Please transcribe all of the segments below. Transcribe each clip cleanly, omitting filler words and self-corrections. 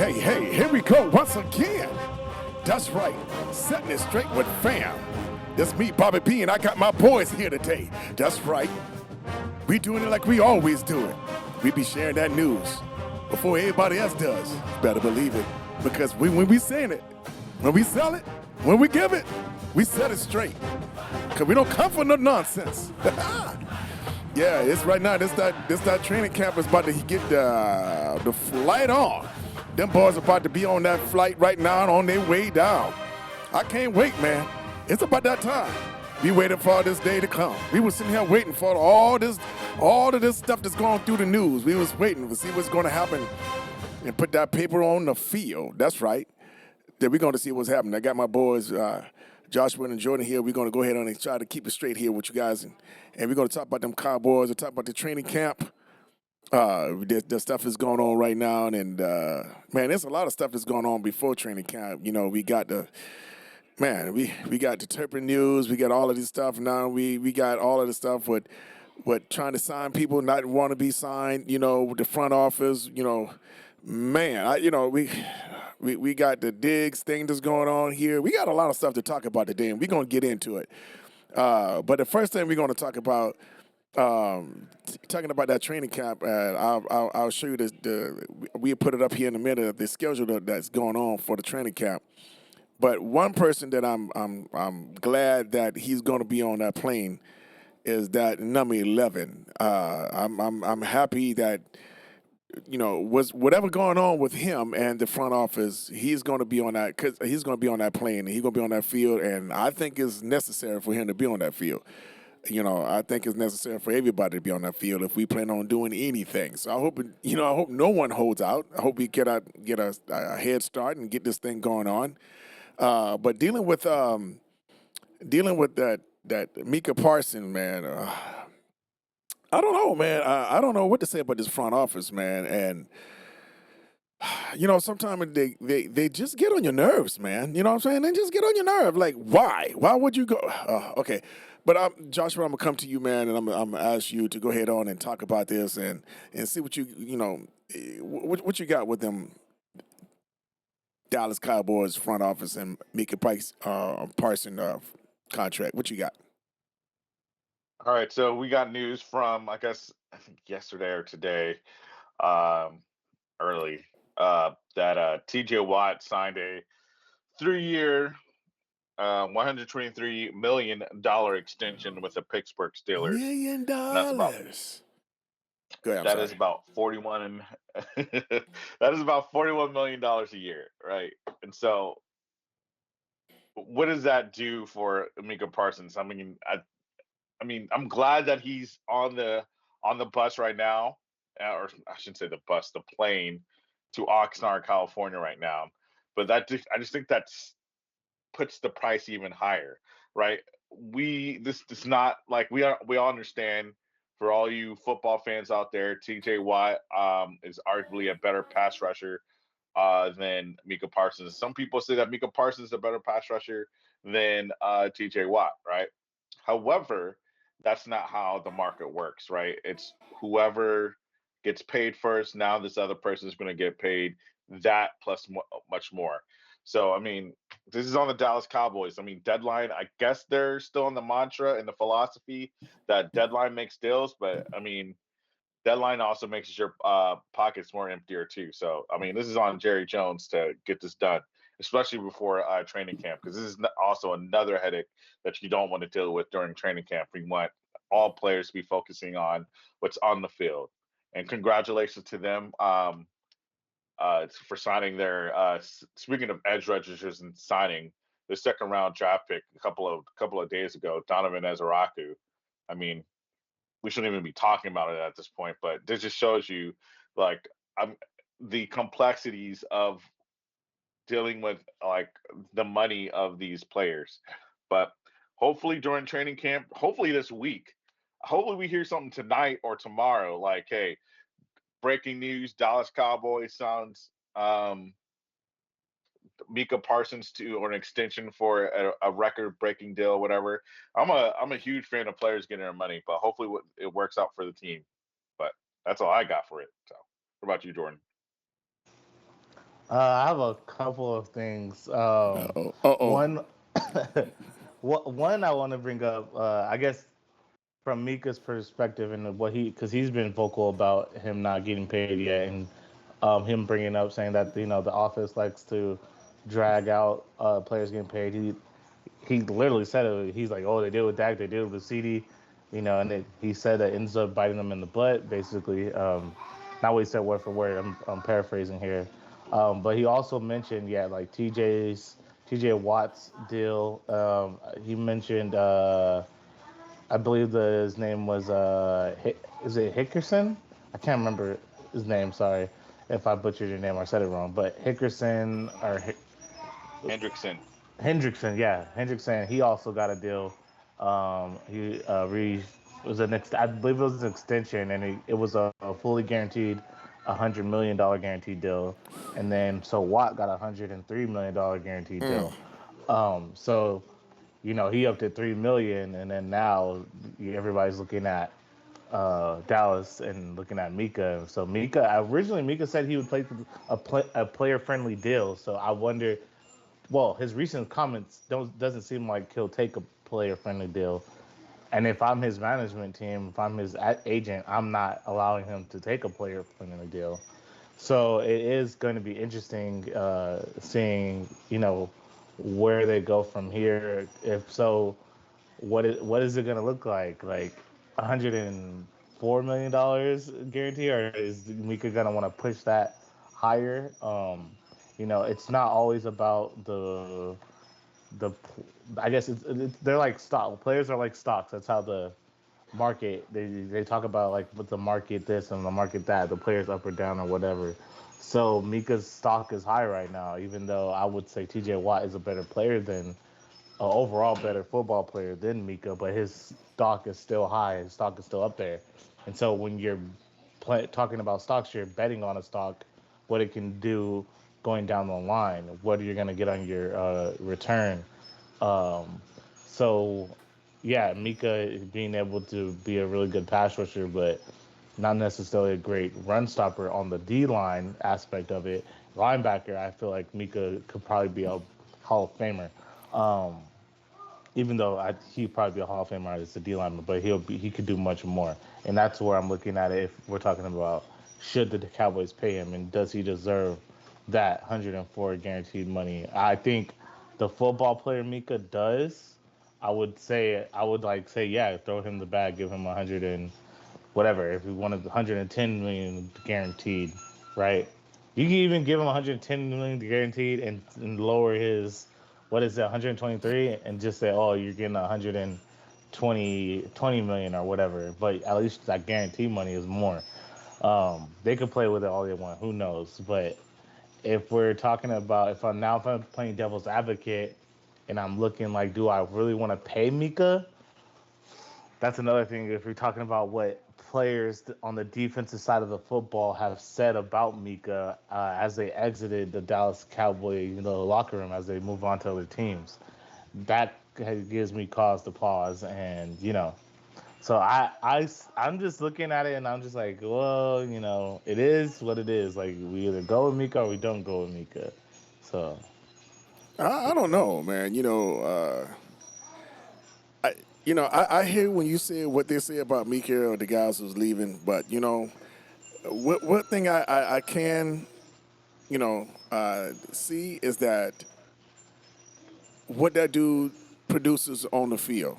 Hey, here we go once again. That's right, setting it straight with fam. That's me, Bobby B, and I got my boys here today. That's right. We doing it like we always do it. We be sharing that news before everybody else does. Better believe it. Because when we saying it, when we sell it, when we give it, we set it straight. Because we don't come for no nonsense. Yeah, it's right now. This that training camp is about to get the flight on. Them boys are about to be on that flight right now and on their way down. I can't wait, man. It's about that time. We waited for this day to come. We were sitting here waiting for all of this stuff that's going through the news. We was waiting to see what's going to happen and put that paper on the field. That's right. Then we're going to see what's happening. I got my boys, Joshua and Jordan here. We're going to go ahead and try to keep it straight here with you guys. And we're going to talk about them Cowboys. We'll talk about the training camp. The stuff is going on right now. And, man, there's a lot of stuff that's going on before training camp. You know, we got the Turpin news. We got all of this stuff now. We got all of the stuff with trying to sign people, not want to be signed, you know, with the front office, you know. Man, we got the Diggs thing that's going on here. We got a lot of stuff to talk about today, and we're going to get into it. But the first thing we're going to talk about, talking about that training camp, I'll show you this. We put it up here in a minute, the schedule that's going on for the training camp. But one person that I'm glad that he's going to be on that plane is that number 11. I'm happy that, you know, whatever going on with him and the front office, he's going to be on that, because he's going to be on that plane and he's going to be on that field, and I think it's necessary for him to be on that field. You know, I think it's necessary for everybody to be on that field if we plan on doing anything. So I hope no one holds out. I hope we get a head start and get this thing going on. But dealing with that Micah Parsons, man, I don't know, man. I don't know what to say about this front office, man. And you know, sometimes they just get on your nerves, man. You know what I'm saying? They just get on your nerve. Like, why? Why would you go? Okay. But Joshua, I'm gonna come to you, man, and I'm gonna ask you to go ahead on and talk about this and see what what you got with them Dallas Cowboys front office and Micah Parsons contract. What you got? All right, so we got news from I think yesterday or today, um, early, that TJ Watt signed a 3-year, $123 million extension with the Pittsburgh Steelers, $1 million. and that's about Go ahead. I'm that sorry. is about 41 that is about $41 million a year, right? And so, what does that do for Micah Parsons? I mean, I'm glad that he's on the bus right now, or I shouldn't say the bus, the plane to Oxnard, California right now. But I just think that's puts the price even higher, right? This is not like we all understand, for all you football fans out there, TJ Watt is arguably a better pass rusher than Micah Parsons. Some people say that Micah Parsons is a better pass rusher than TJ Watt, right? However, that's not how the market works, right? It's whoever gets paid first. Now this other person is going to get paid that plus much more. So, I mean, this is on the Dallas Cowboys. I mean, deadline, I guess they're still on the mantra and the philosophy that deadline makes deals, but I mean, deadline also makes your pockets more emptier too. So, I mean, this is on Jerry Jones to get this done, especially before training camp, because this is also another headache that you don't want to deal with during training camp. We want all players to be focusing on what's on the field. And congratulations to them for signing their. Speaking of edge rushers and signing the second round draft pick a couple of days ago, Donovan Ezeraku. I mean, we shouldn't even be talking about it at this point, but this just shows you, like, I'm the complexities of dealing with, like, the money of these players. But hopefully during training camp, hopefully this week, hopefully we hear something tonight or tomorrow. Like, hey, breaking news: Dallas Cowboys sounds Micah Parsons to or an extension for a record-breaking deal, whatever. I'm a huge fan of players getting their money, but hopefully it works out for the team. But that's all I got for it. So, what about you, Jordan? I have a couple of things. Uh-oh. Uh-oh. One, one I want to bring up. I guess from Mika's perspective and what because he's been vocal about him not getting paid yet, and him bringing up saying that the office likes to drag out players getting paid. He literally said it. He's like, oh, they did it with Dak, they did it with CD, and he said that ends up biting them in the butt, basically. Not what he said word for word. I'm paraphrasing here, but he also mentioned, yeah, like TJ Watt's deal. He mentioned, I believe his name was is it Hickerson? I can't remember his name. Sorry if I butchered your name or said it wrong, but Hickerson or Hendrickson. Hendrickson, yeah, Hendrickson. He also got a deal. He was I believe it was an extension, and it was a fully guaranteed, $100 million guaranteed deal. And then so Watt got $103 million guaranteed deal. So he upped it 3 million, and then now everybody's looking at Dallas and looking at Mika. So Mika said he would play a player friendly deal. So I wonder, well, his recent comments doesn't seem like he'll take a player friendly deal. And if I'm his management team, if I'm his agent, I'm not allowing him to take a player friendly deal. So it is going to be interesting seeing where they go from here. If so, what is it going to look like $104 million guarantee, or is Mika going to want to push that higher? It's not always about the I guess they're like stock. Players are like stocks. That's how the market they talk about, like with the market this and the market that, the players up or down or whatever. So Mika's stock is high right now, even though I would say TJ Watt is a better player than overall better football player than Mika, but his stock is still high. His stock is still up there. And so when you're talking about stocks, you're betting on a stock, what it can do going down the line, what you're going to get on your return. Um, so, yeah, Mika being able to be a really good pass rusher, but not necessarily a great run stopper on the D line aspect of it. Linebacker, I feel like Mika could probably be a Hall of Famer. Um, Even though he'd probably be a Hall of Famer as a D lineman, but he could do much more, and that's where I'm looking at it. If we're talking about should the Cowboys pay him, and does he deserve that 104 guaranteed money? I think the football player Mika does. I would like say yeah, throw him the bag, give him 100 and whatever. If we wanted 110 million guaranteed, right? You can even give him 110 million guaranteed and lower his what is it 123 and just say oh you're getting 120 million or whatever. But at least that guarantee money is more. They could play with it all they want. Who knows? But if we're talking about if I'm playing devil's advocate and I'm looking like do I really want to pay Mika? That's another thing. If you're talking about what players on the defensive side of the football have said about Mika as they exited the Dallas Cowboy, locker room as they move on to other teams, that gives me cause to pause. And so I'm just looking at it and I'm just like, well, it is what it is. Like we either go with Mika or we don't go with Mika. So I don't know, man. I I hear when you say what they say about Mika or the guys who's leaving, but what thing I can see is that what that dude produces on the field.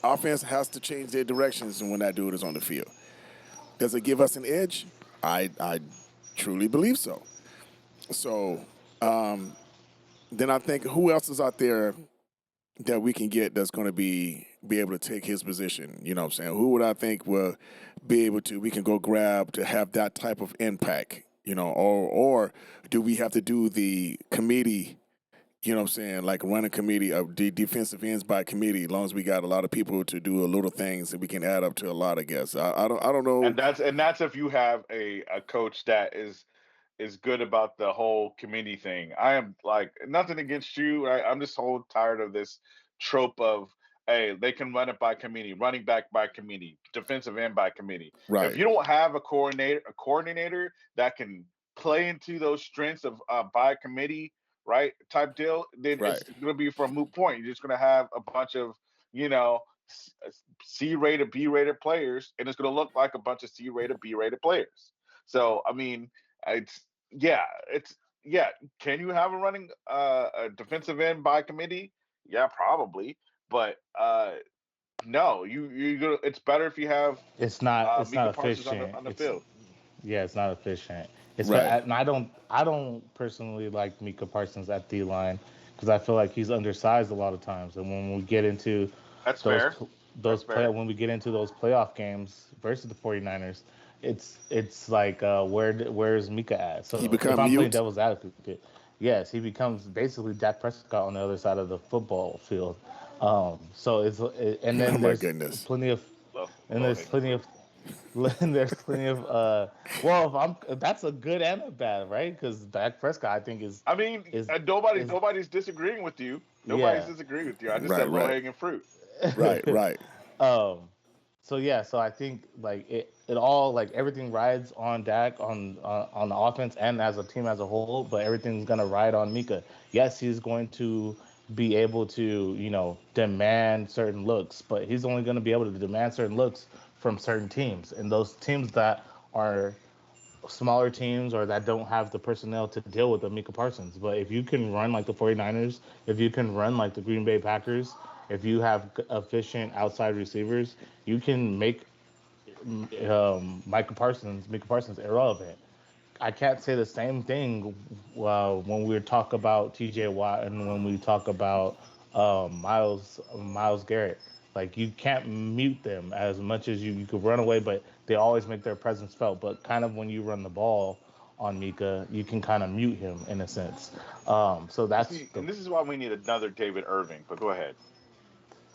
Offense has to change their directions when that dude is on the field. Does it give us an edge? I truly believe so. So then I think who else is out there that we can get that's going to be able to take his position? You know what I'm saying? Who would I think will be able to we can go grab to have that type of impact? Or do we have to do the committee You know what I'm saying? Like run a committee of defensive ends by committee. As long as we got a lot of people to do a little things, and we can add up to a lot. I guess I don't know. And that's if you have a coach that is good about the whole committee thing. I am like nothing against you. I'm just so tired of this trope of hey, they can run it by committee, running back by committee, defensive end by committee. If Right, you don't have a coordinator that can play into those strengths of by committee, right, type deal, then right. it's going to be for a moot point. You're just going to have a bunch of you know C-rated, B-rated players, and it's going to look like a bunch of C-rated, B-rated players. So I mean, it's yeah, it's yeah. Can you have a defensive end by committee? Yeah, probably. But no, you go. It's better if you have It's not Mika Parsons on the efficient. on the It's field. Yeah, it's not efficient. Right. And I don't personally like Mika Parsons at D line because I feel like he's undersized a lot of times. And when we get into That's those fair. pl- That's those play fair. when we get into those playoff games versus the 49ers, it's like where's Mika at? He So if become I'm playing mute. devil's advocate, yes, he becomes basically Dak Prescott on the other side of the football field. And Oh then my goodness. plenty of Low there's hanging plenty fruit. of there's plenty of well, if I'm that's a good and a bad, right? Because Dak Prescott, I think I mean, is is nobody's disagreeing with you. Nobody's yeah. disagreeing with you. I just Right, said low right, hanging fruit. right, right. um, so yeah, so I think like it all like everything rides on Dak on the offense and as a team as a whole, but everything's gonna ride on Mika. Yes, he's going to be able to demand certain looks, but he's only going to be able to demand certain looks from certain teams, and those teams that are smaller teams or that don't have the personnel to deal with Mika Parsons. But if you can run like the 49ers, if you can run like the Green Bay Packers, if you have efficient outside receivers, you can make Mika Parsons irrelevant. I can't say the same thing when we talk about T.J. Watt and when we talk about Miles Garrett. Like you can't mute them as much as you could run away, but they always make their presence felt. But kind of when you run the ball on Mika, you can kind of mute him in a sense. So that's See, the and this is why we need another David Irving. But go ahead.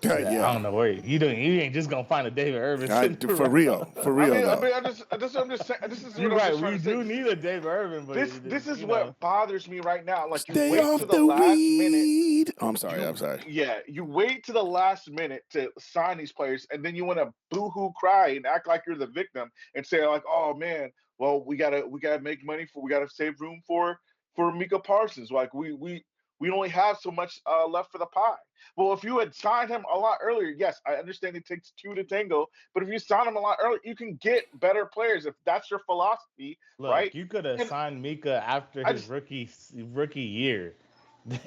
I Yeah. don't know where you ain't just gonna find a David Irving sitting For around. real, for real though. I'm just saying. This is what You're I'm right. just trying We to say. do need a David Irving, but This is you what know, bothers me right now. Like you Stay wait to off the the last minute. weed. Oh, I'm sorry. I'm You sorry. yeah, you wait to the last minute to sign these players, and then you want to boo-hoo cry and act like you're the victim and say like, "Oh man, well we gotta make money we gotta save room for Mika Parsons. Like we only have so much left for the pie." Well, if you had signed him a lot earlier, yes, I understand it takes two to tango, but if you sign him a lot earlier, you can get better players if that's your philosophy, right? look, you could have And signed Mika after I his just rookie year.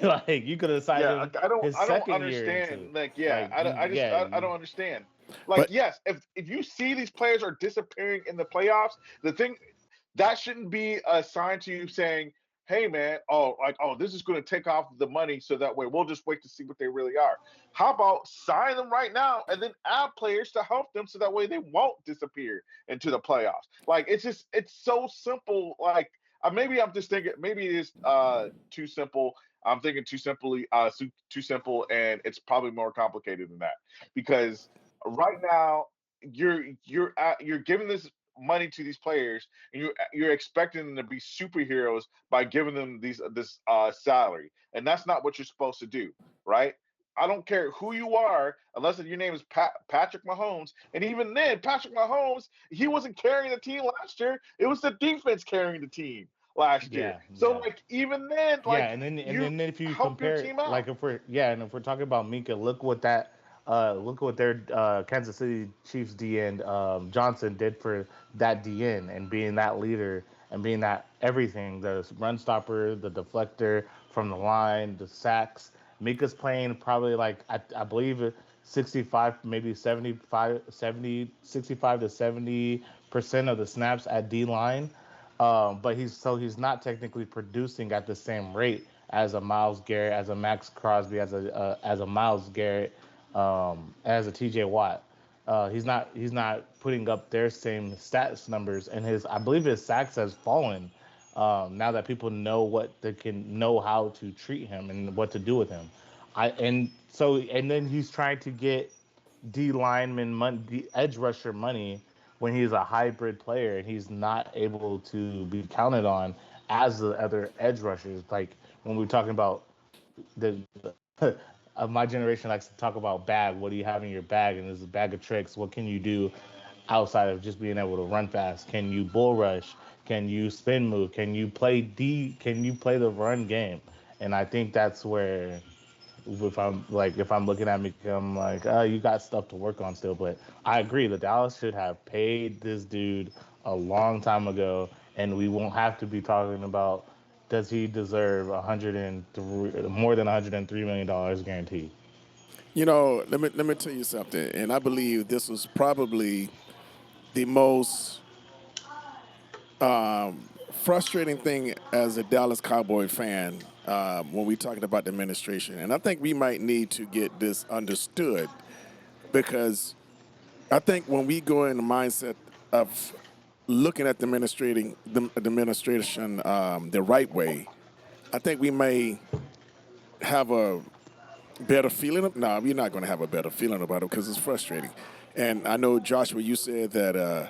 Like you could have signed yeah, him I don't his I don't second year into understand. Like, yeah, like you I just yeah I don't understand. Like, But yes, if you see these players are disappearing in the playoffs, the thing that shouldn't be a sign to you saying, "Hey, man, this is going to take off the money, so that way we'll just wait to see what they really are." How about sign them right now and then add players to help them, so that way they won't disappear into the playoffs? Like, it's so simple. Like, maybe I'm just thinking, maybe it is too simple. I'm thinking too simple, and it's probably more complicated than that. Because right now you're giving this money to these players, and you're expecting them to be superheroes by giving them this salary, and that's not what you're supposed to do, right? I don't care who you are, unless your name is Patrick Mahomes. And even then, Patrick Mahomes, he wasn't carrying the team last year. It was the defense carrying the team last year. yeah So, yeah like, even then, yeah, like, and you then if you help your compare team like out. if we're yeah and if we're talking about Mika, look what their Kansas City Chiefs DN Johnson did for that DN and being that leader and being that everything, the run stopper, the deflector from the line, the sacks. Mika's playing probably like I believe 65, maybe 75, 70, 65 to 70% of the snaps at D line. But he's not technically producing at the same rate as a Miles Garrett, as a Max Crosby, as a Miles Garrett, as a T.J. Watt. He's not putting up their same stats numbers, and his I believe his sacks has fallen. Now that people know what they can know how to treat him and what to do with him, and then he's trying to get D lineman money, the edge rusher money when he's a hybrid player and he's not able to be counted on as the other edge rushers. Like when we're talking about the my generation likes to talk about bag. What do you have in your bag? And there's a bag of tricks. What can you do outside of just being able to run fast? Can you bull rush? Can you spin move? Can you play D? Can you play the run game? And I think that's where if I'm looking at me, I'm like, you got stuff to work on still. But I agree, the Dallas should have paid this dude a long time ago, and we won't have to be talking about does he deserve 103 more than 103 million dollars guaranteed. Let me tell you something, and I believe this was probably the most frustrating thing as a Dallas Cowboy fan when we're talking about the administration. And I think we might need to get this understood because I think when we go in the mindset of looking at the administration the right way, I think we may have a better feeling. No, we're not going to have a better feeling about it because it's frustrating. And I know Joshua, you said that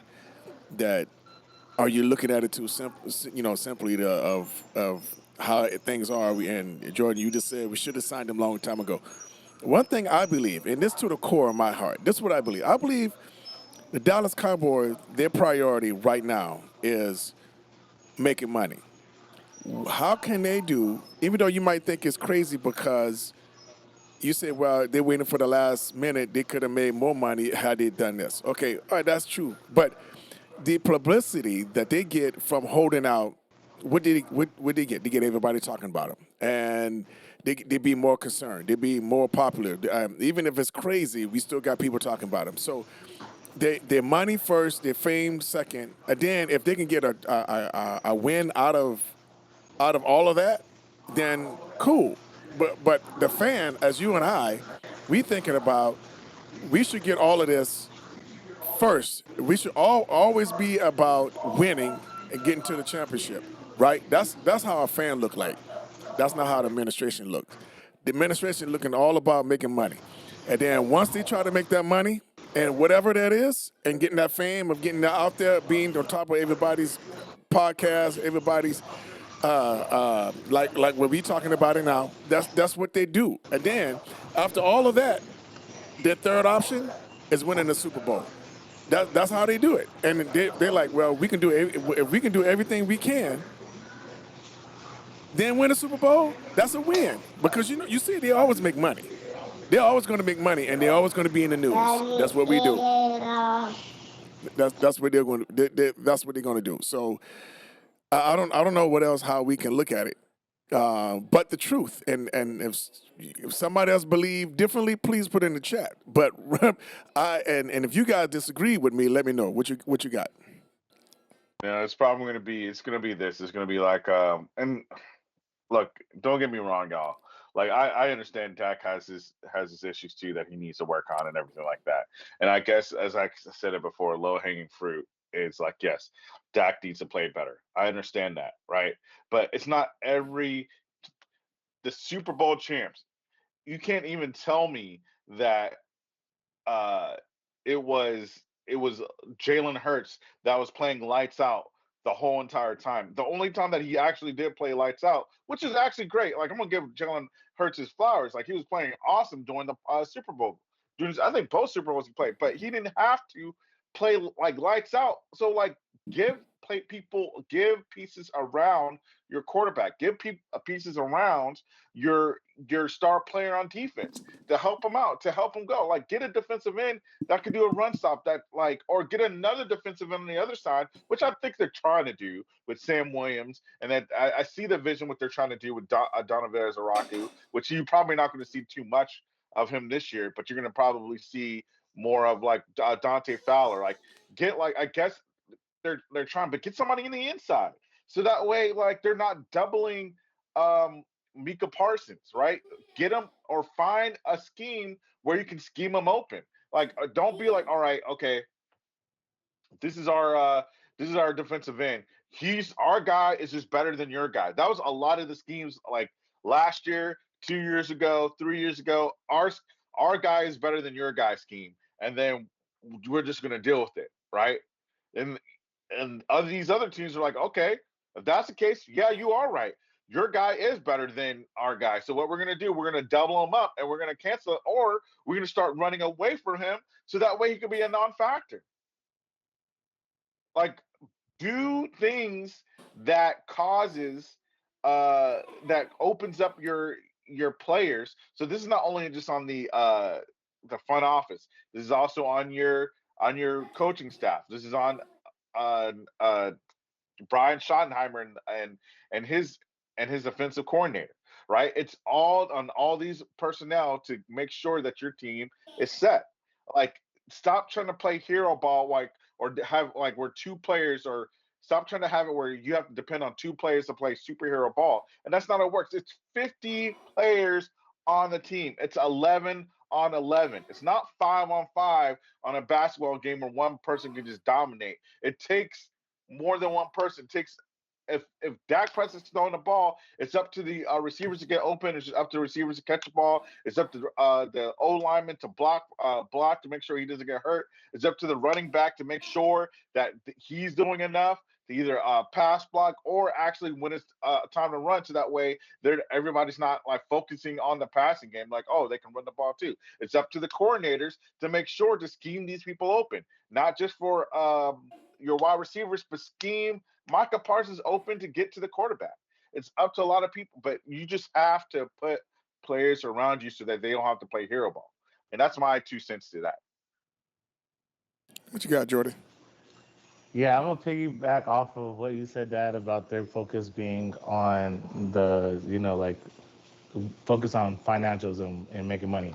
are you looking at it too simple? Simply of how things are. And Jordan, you just said we should have signed him a long time ago. One thing I believe, and this to the core of my heart, this is what I believe. I believe the Dallas Cowboys, their priority right now is making money. How can they do, even though you might think it's crazy because you say, well, they're waiting for the last minute, they could have made more money had they done this. Okay, all right, that's true. But the publicity that they get from holding out, what they get? They get everybody talking about them. And they be more concerned. They be more popular. Even if it's crazy, we still got people talking about them. So their money first, their fame second, and then if they can get a win out of all of that, then cool. But the fan, as you and I, we thinking about we should get all of this first. We should always be about winning and getting to the championship, right? That's how a fan look like. That's not how the administration looks. The administration looking all about making money, and then once they try to make that money and whatever that is, and getting that fame of getting that out there, being on top of everybody's podcast, everybody's like what we talking about it now. That's what they do. And then after all of that, their third option is winning the Super Bowl. That's how they do it. And they're like, well, we can do if we can do everything we can, then win a Super Bowl. That's a win because you see they always make money. They're always going to make money, and they're always going to be in the news. That's what we do. That's what they're going to. That's what they're going to do. So I don't know what else how we can look at it, but the truth. And if somebody else believe differently, please put in the chat. But and if you guys disagree with me, let me know what you got. It's probably it's gonna be this. It's gonna be like and look, don't get me wrong, y'all. Like I understand Dak has his issues too that he needs to work on and everything like that. And I guess as I said it before, low hanging fruit is like yes, Dak needs to play better. I understand that, right? But it's not every the Super Bowl champs. You can't even tell me that uh, it was Jalen Hurts that was playing lights out the whole entire time. The only time that he actually did play lights out, which is actually great. Like I'm gonna give Jalen Hurts his flowers. Like he was playing awesome during the Super Bowl. I think both Super Bowls he played, but he didn't have to play like lights out. So like give pieces around your quarterback, give pieces around your star player on defense to help him out, to help him go. Like get a defensive end that could do a run stop that like, or get another defensive end on the other side, which I think they're trying to do with Sam Williams. And that I see the vision what they're trying to do with Donovan Zaraku, which you're probably not going to see too much of him this year, but you're going to probably see more of like Dante Fowler. Like get like I guess they're trying, but get somebody in the inside so that way like they're not doubling um Micah Parsons, right? Get him or find a scheme where you can scheme them open. Like don't be like, all right, okay, this is our defensive end. He's our guy is just better than your guy. That was a lot of the schemes like last year, 2 years ago, 3 years ago. Our guy is better than your guy scheme, and then we're just gonna deal with it, right? And these other teams are like, okay, if that's the case, yeah, you are right. Your guy is better than our guy. So what we're gonna do, we're gonna double him up and we're gonna cancel it, or we're gonna start running away from him so that way he can be a non-factor. Like do things that causes that opens up your players. So this is not only just on the front office. This is also on your coaching staff. This is on uh, uh, Brian Schottenheimer and his offensive coordinator, right? It's all on all these personnel to make sure that your team is set. Like, stop trying to play hero ball like or have like where two players or stop trying to have it where you have to depend on two players to play superhero ball, and that's not how it works. It's 50 players on the team. It's 11 on 11. It's not 5 on 5 on a basketball game where one person can just dominate. It takes more than one person. It takes if Dak Prescott's throwing the ball, it's up to the receivers to get open. It's up to the receivers to catch the ball. It's up to the O lineman to block to make sure he doesn't get hurt. It's up to the running back to make sure that he's doing enough to either pass block or actually when it's time to run. So that way, everybody's not like focusing on the passing game. Like, oh, they can run the ball too. It's up to the coordinators to make sure to scheme these people open, not just for your wide receivers, but scheme Micah Parsons open to get to the quarterback. It's up to a lot of people, but you just have to put players around you so that they don't have to play hero ball. And that's my 2 cents to that. What you got, Jordy? Yeah, I'm gonna piggyback off of what you said, Dad, about their focus being on the, like focus on financials and making money.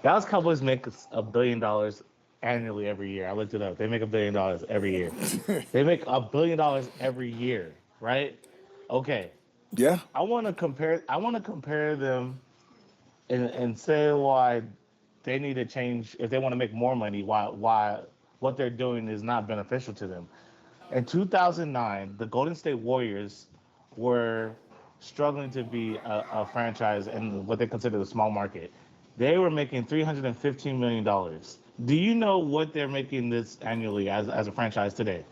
Dallas Cowboys make $1 billion annually every year. I looked it up. They make $1 billion every year. They make $1 billion every year, right? Okay. Yeah. I want to compare them and say why they need to change if they want to make more money. Why what they're doing is not beneficial to them. In 2009, the Golden State Warriors were struggling to be a franchise in what they consider the small market. They were making $315 million. Do you know what they're making this annually as a franchise today?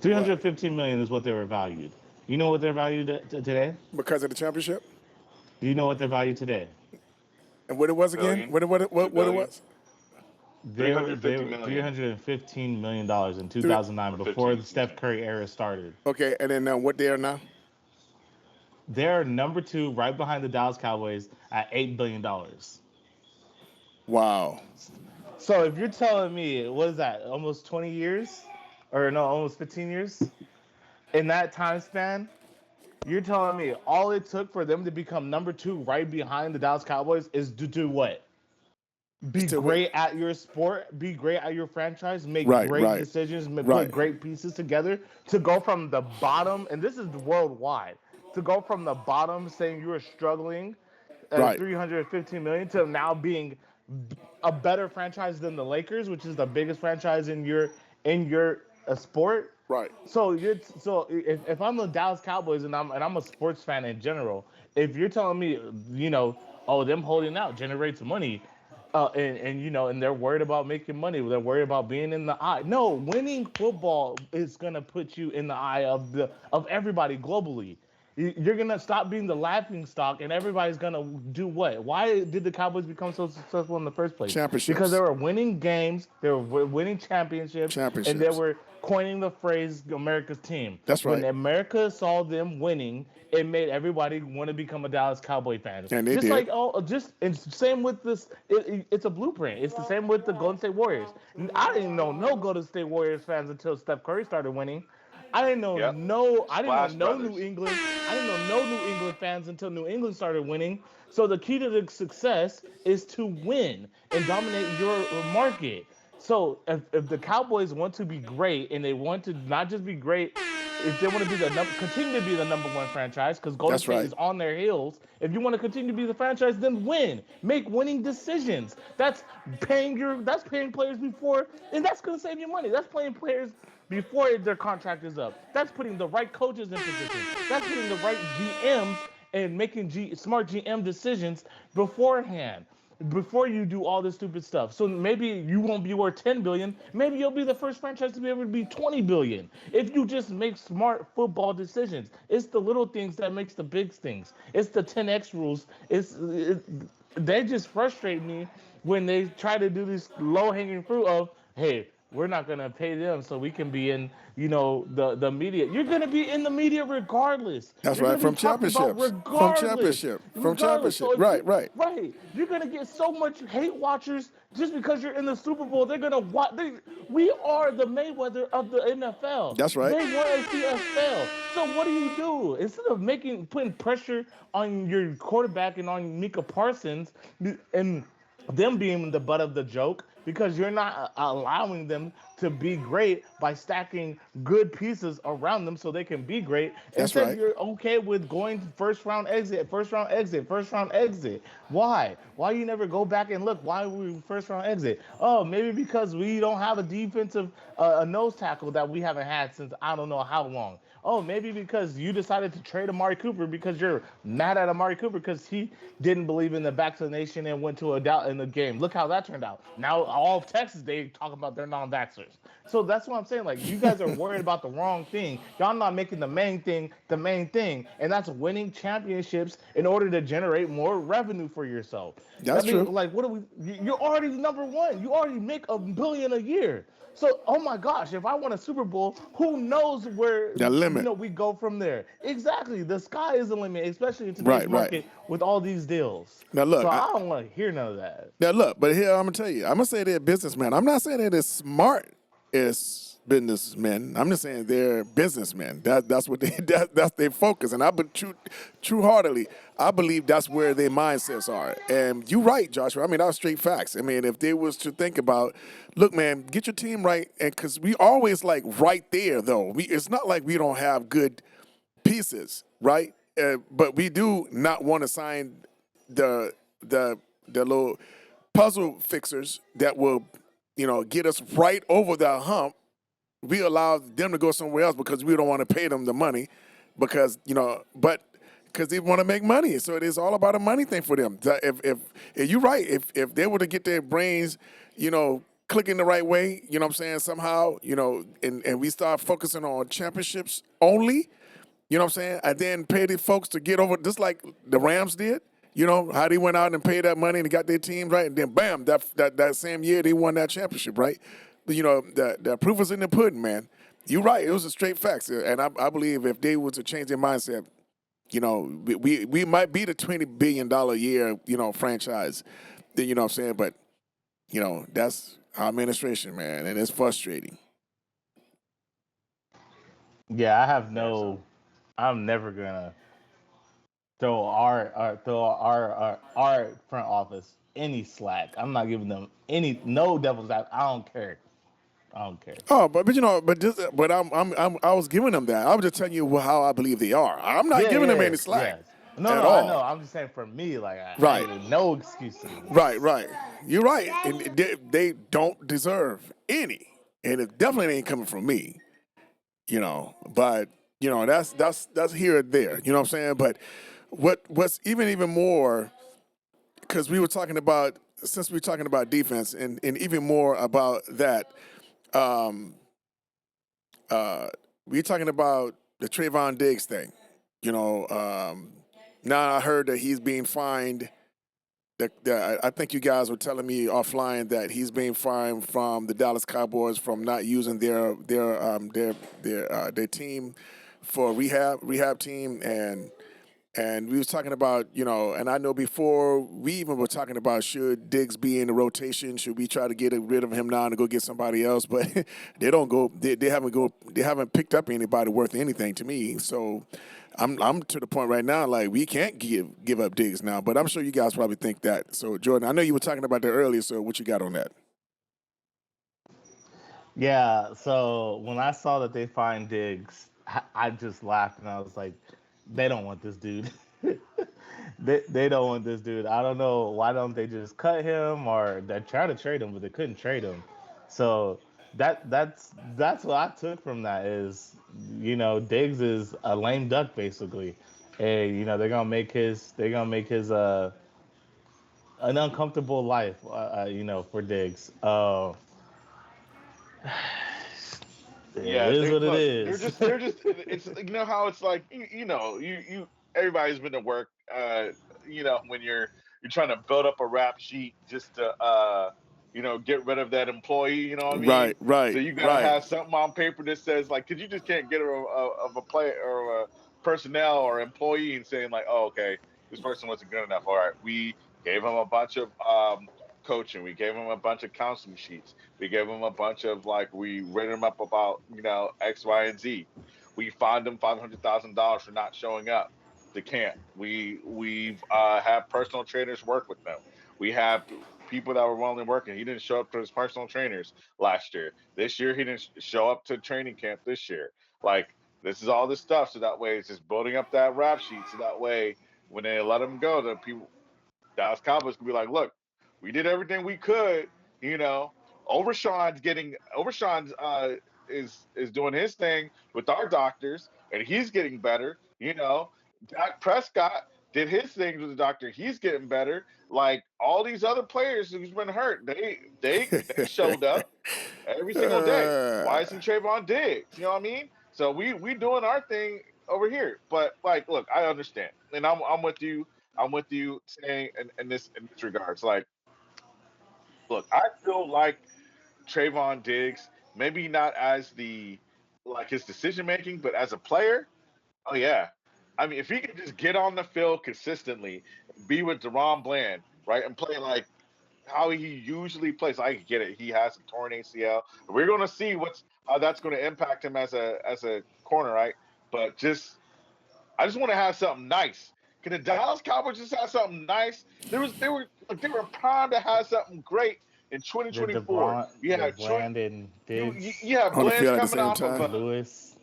What? 315 million is what they were valued. You know what they're valued today? Because of the championship? Do you know what they're valued today? And what it was again? Billion, What it 2 billion, was? They 350 were million 315 million dollars in Three, 2009 or before 15. the Excuse Steph me. Curry era started. okay, and then what they are now? They're number two, right behind the Dallas Cowboys at $8 billion. Wow. So if you're telling me, what is that? Almost 20 years, or no, almost 15 years in that time span. You're telling me all it took for them to become number two, right behind the Dallas Cowboys, is to do what? Be Still with. great at your sport, be great at your franchise, make Right, great right, decisions, put right, great pieces together to go from the bottom, and this is worldwide, to go from the bottom saying you were struggling at right, 315 million to now being a better franchise than the Lakers, which is the biggest franchise in your sport. right. So if I'm the Dallas Cowboys and I'm a sports fan in general, if you're telling me, you know, oh, them holding out generates money, and they're worried about making money, they're worried about being in the eye. No, winning football is gonna put you in the eye of everybody globally. You're gonna stop being the laughing stock, and everybody's gonna do what? Why did the Cowboys become so successful in the first place? Because they Championships. were winning games, they were winning championships, and they Championships. were coining the phrase "America's team." That's When right. America saw them winning, it made everybody want to become a Dallas Cowboy fan. And they Just did. like and same with this. It's a blueprint. It's the same with the Golden State Warriors. I didn't know no Golden State Warriors fans until Steph Curry started winning. Yep. I didn't know Splash no New Brothers. England. I didn't know no New England fans until New England started winning. So the key to the success is to win and dominate your market. So if the Cowboys want to be great and they want to not just be great if they want to be continue to be the number one franchise, because Golden That's State right. is on their heels. If you want to continue to be the franchise, then win, make winning decisions. That's paying players before, and that's gonna save you money. That's playing players before their contract is up. That's putting the right coaches in position. That's putting the right GMs and making smart GM decisions beforehand before you do all this stupid stuff. So maybe you won't be worth 10 billion. Maybe you'll be the first franchise to be able to be 20 billion. If you just make smart football decisions. It's the little things that makes the big things. It's the 10x rules. They just frustrate me when they try to do this low hanging fruit of, hey, we're not gonna pay them so we can be in, the media. You're gonna be in the media regardless. That's You're gonna right. be From talked about championships. From regardless. championship. From Regardless. championship. So if you Right, right. right, you're gonna get so much hate watchers just because you're in the Super Bowl. They're gonna watch. We are the Mayweather of the NFL. That's right. They want to see us fail. So what do? Instead of putting pressure on your quarterback and on Micah Parsons and them being the butt of the joke because you're not allowing them to be great by stacking good pieces around them so they can be great. That's Instead, right. you're okay with going first round exit, first round exit, first round exit. Why? Why you never go back and look? Why we first round exit? Oh, maybe because we don't have a defensive a nose tackle that we haven't had since I don't know how long. Oh, maybe because you decided to trade Amari Cooper because you're mad at Amari Cooper because he didn't believe in the vaccination and went to a doubt in the game. Look how that turned out. Now all of Texas they talk about their non-vaxxers. So that's what I'm saying. Like you guys are worried about the wrong thing. Y'all not making the main thing, and that's winning championships in order to generate more revenue for yourself. I That's mean, true. like, what are we? You're already number one. You already make $1 billion a year. So, oh my gosh, if I win a Super Bowl, who knows where That limit. we go from there? Exactly, the sky is the limit, especially in today's Right, right. market with all these deals. Now look, So I don't want to hear none of that. now look, but here I'm gonna tell you, I'm gonna say they're businessmen. I'm not saying they're smart as businessmen. I'm just saying they're businessmen. That's what that's their focus. And I but true heartedly, I believe that's where their mindsets are. And you're right, Joshua. I mean, that's straight facts. I mean, if they was to think about, look, man, get your team right, and because we always like right there though. It's not like we don't have good pieces, right? But we do not want to sign the little puzzle fixers that will, get us right over the hump. We allow them to go somewhere else because we don't want to pay them the money, because but because they want to make money. So it is all about a money thing for them. If you're right, if they were to get their brains, clicking the right way, you know what I'm saying, somehow, and we start focusing on championships only. You know what I'm saying? And then pay the folks to get over, just like the Rams did. You know, how they went out and paid that money and got their teams right. And then, bam, that same year they won that championship, right? But, the proof is in the pudding, man. You're right. It was a straight facts. And I believe if they were to change their mindset, we might be the $20 billion a year, franchise. You know what I'm saying? But, that's our administration, man. And it's frustrating. Yeah, I have Yeah, so no. I'm never gonna throw our front office any slack. I'm not giving them any no devil's out. I don't care. I don't care. Oh, but I was giving them that. I was just telling you how I believe they are. I'm not Yeah, giving them any yes, slack yes. No, at no, I know. all. I'm just saying for me, like I Right, ain't no excuses. right, right. You're right, and they don't deserve any, and it definitely ain't coming from me. But that's here and there. You know what I'm saying? But what's even more, because we were talking about, since we were talking about defense, and even more about that. Um, uh, we're talking about the Trevon Diggs thing. You know, now I heard that he's being fined. I think you guys were telling me offline that he's being fined from the Dallas Cowboys from not using their team for rehab team, and we was talking about, and I know before we even were talking about, should Diggs be in the rotation? Should we try to get rid of him now and go get somebody else? But they don't go. They haven't picked up anybody worth anything to me. So I'm to the point right now, like, we can't give up Diggs now. But I'm sure you guys probably think that. So Jordan, I know you were talking about that earlier. So what you got on that? Yeah. So when I saw that they fined Diggs, I just laughed and I was like, they don't want this dude. They don't want this dude. I don't know why don't they just cut him or they try to trade him, but they couldn't trade him. So that's what I took from that is Diggs is a lame duck basically, and they're gonna make his an uncomfortable life for Diggs. It Yeah, is they what it look. is. They're just. It's how it's like. You. Everybody's been to work. When you're trying to build up a rap sheet just to get rid of that employee. You know what I mean? Right, So right, you got to right. have something on paper that says like, because you just can't get of a player or a personnel or employee and saying like, oh, okay, this person wasn't good enough. All right, we gave him a bunch of coaching. We gave him a bunch of counseling sheets. We gave him a bunch of like we rated him up about X, Y, and Z. We fined him $500,000 for not showing up to camp. We've had personal trainers work with them. We have people that were willing to work, and he didn't show up to his personal trainers last year. This year he didn't show up to training camp this year. Like this is all this stuff, so that way it's just building up that rap sheet. So that way when they let him go, the people Dallas Cowboys could be like, look, we did everything we could, you know. Overshawn's is doing his thing with our doctors and he's getting better. Dak Prescott did his things with the doctor, he's getting better. Like all these other players who's been hurt, they showed up every single day. Why isn't Trevon Diggs? You know what I mean? So we doing our thing over here. But like, look, I understand, and I'm with you. I'm with you saying in this regards. Like, look, I feel like Trayvon Diggs, maybe not as the like his decision making, but as a player, oh yeah. I mean, if he could just get on the field consistently, be with Deron Bland, right, and play like how he usually plays. I get it. He has a torn ACL. We're going to see how that's going to impact him as a corner, right? But I just want to have something nice. Can the Dallas Cowboys just have something nice? They were primed to have something great in the 2024. DeBron, You the had Brandon you you, Diggs, you have On the Bland's field at the coming same off of time. Lewis.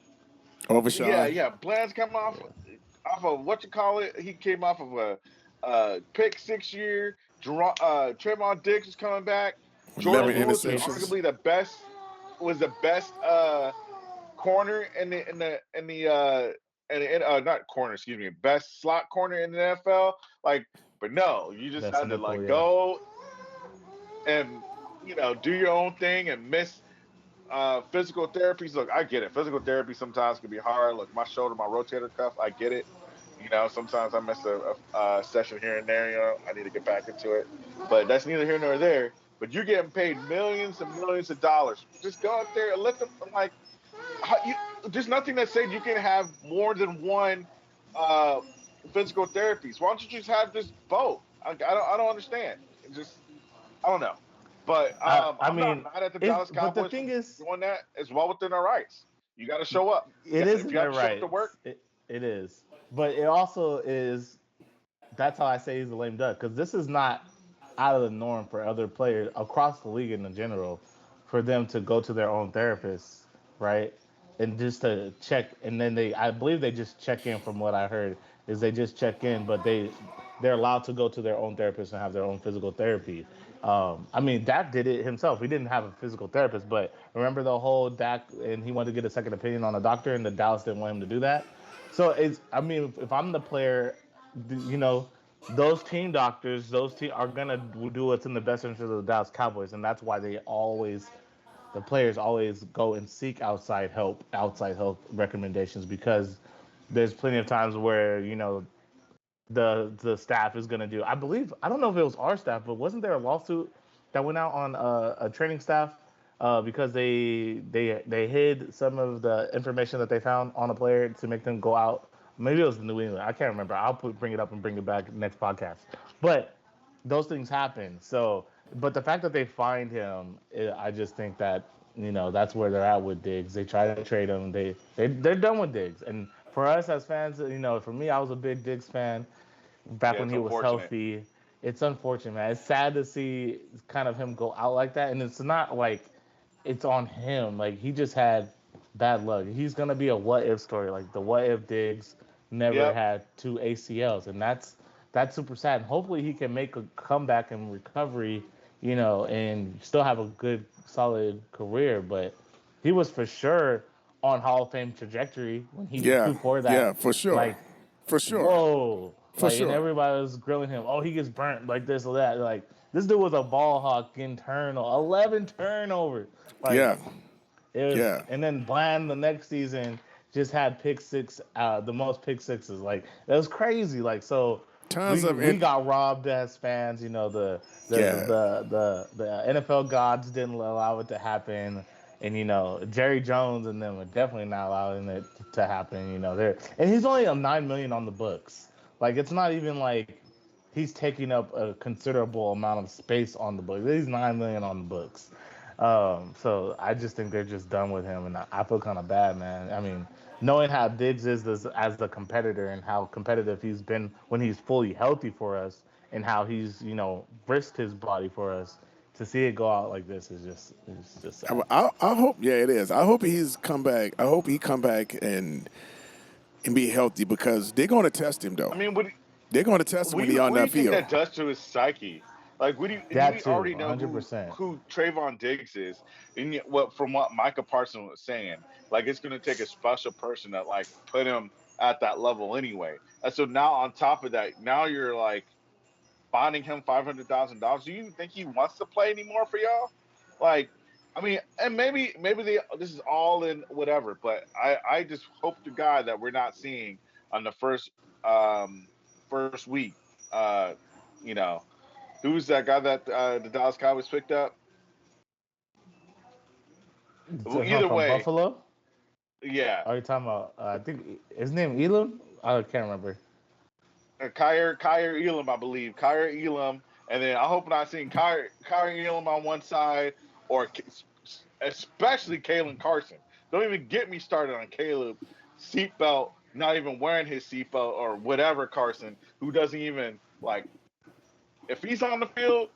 yeah, Overshawn. yeah. Bland's coming Yeah, off of what you call it. He came off of a pick 6 year. Trevon Diggs is coming back. Jordan 11 Lewis is interceptions. arguably the best corner not corner, excuse me, best slot corner in the NFL. Like, but no, you just that's had to nickel. like Yeah, go and do your own thing and miss physical therapies. Look, I get it. Physical therapy sometimes can be hard. Look, my shoulder, my rotator cuff, I get it. Sometimes I miss a session here and there. I need to get back into it, but that's neither here nor there. But you're getting paid millions and millions of dollars. Just go out there and let them. I'm like, there's nothing that said you can have more than one uh, physical therapies. Why don't you just have just both? I don't understand. It just I don't know. But I I'm not mean, mad at the it's Dallas but the Cowboys for thing is, doing that. It's well within their rights. You got to show up. it is If in you have their to show up to work, rights. It is, but it also is. That's how I say he's a lame duck because this is not out of the norm for other players across the league in general for them to go to their own therapists, right? And just to check, and then I believe they just check in. From what I heard, is they just check in, but they're allowed to go to their own therapist and have their own physical therapy. I mean, Dak did it himself. He didn't have a physical therapist, but remember the whole Dak and he wanted to get a second opinion on a doctor, and the Dallas didn't want him to do that. So I mean, if I'm the player, you know, those team doctors, those team are gonna do what's in the best interest of the Dallas Cowboys, and that's why the players always go and seek outside help recommendations because there's plenty of times where the staff is gonna do. I don't know if it was our staff, but wasn't there a lawsuit that went out on a training staff because they hid some of the information that they found on a player to make them go out. Maybe it was New England. I can't remember. Bring it up and bring it back next podcast. But those things happen. So, but the fact that they find him, I just think that that's where they're at with Diggs. They try to trade him. They're done with Diggs. And for us as fans, for me, I was a big Diggs fan back yeah, when it's he was unfortunate. healthy. It's unfortunate, man. It's sad to see kind of him go out like that, and it's not like it's on him. Like he just had. bad luck. He's gonna be a what if story, like the what if Diggs never Yep. had two ACLs, and that's super sad. And hopefully he can make a comeback and recovery, and still have a good solid career. But he was for sure on Hall of Fame trajectory when he Yeah, before yeah, that, for sure, like for sure, whoa, for like and sure. everybody was grilling him. Oh, he gets burnt like this or that. Like this dude was a ball hawk internal, 11 turnovers. Like Yeah, it was, yeah. and then Bland the next season just had pick six, the most pick sixes. Like that was crazy. Like so, Tons we of we got robbed as fans. yeah. The NFL gods didn't allow it to happen, and Jerry Jones and them are definitely not allowing it to happen. There and he's only a 9 million on the books. Like it's not even like he's taking up a considerable amount of space on the books. He's 9 million on the books. So I just think they're just done with him, and I feel kind of bad, man. I mean, knowing how Diggs is this, as the competitor and how competitive he's been when he's fully healthy for us, and how he's risked his body for us, to see it go out like this is just it's just sad. I hope. Yeah, it is. I hope he's come back. I hope he come back and be healthy because they're going to test him though. I mean, They're going to test him when he's on what do that you think field. that does to his psyche? Like, what do you? And That we too, already know 100%. who Trayvon Diggs is, and yet, what from what Micah Parsons was saying, like it's going to take a special person to like put him at that level anyway. And so now on top of that, now you're like finding him $500,000. Do you even think he wants to play anymore for y'all? Like, I mean, and maybe this is all in whatever, but I just hope to God that we're not seeing on the um first week, uh, you know, who's that guy that the Dallas Cowboys picked up? Well, either From way, Buffalo. yeah, Are you talking about? I think his name Elam. I can't remember. Kyrie Elam, I believe. Kyrie Elam, and then I hope not seeing Kyrie Elam on one side, or especially Kalen Carson. Don't even get me started on Caleb seatbelt, not even wearing his seatbelt or whatever. Carson, who doesn't even like, if he's on the field,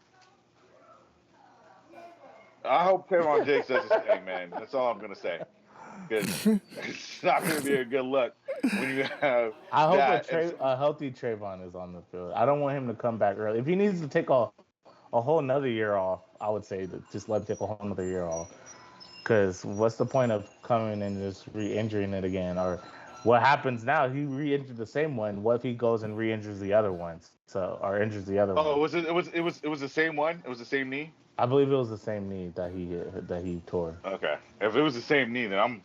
I hope Trevon Diggs does his thing, man. That's all I'm gonna say, because it's not gonna be a good look when you have I hope that. And A healthy Trayvon is on the field. I don't want him to come back early. If he needs to take a whole another year off, I would say that just let him take a whole another year off. Because what's the point of coming and just re-injuring it again? Or what happens now? He re-injured the same one. What if he goes and re-injures the other one? So or injures the other one? oh, it was the same one. It was the same knee. I believe it was the same knee that he tore. Okay. If it was the same knee, then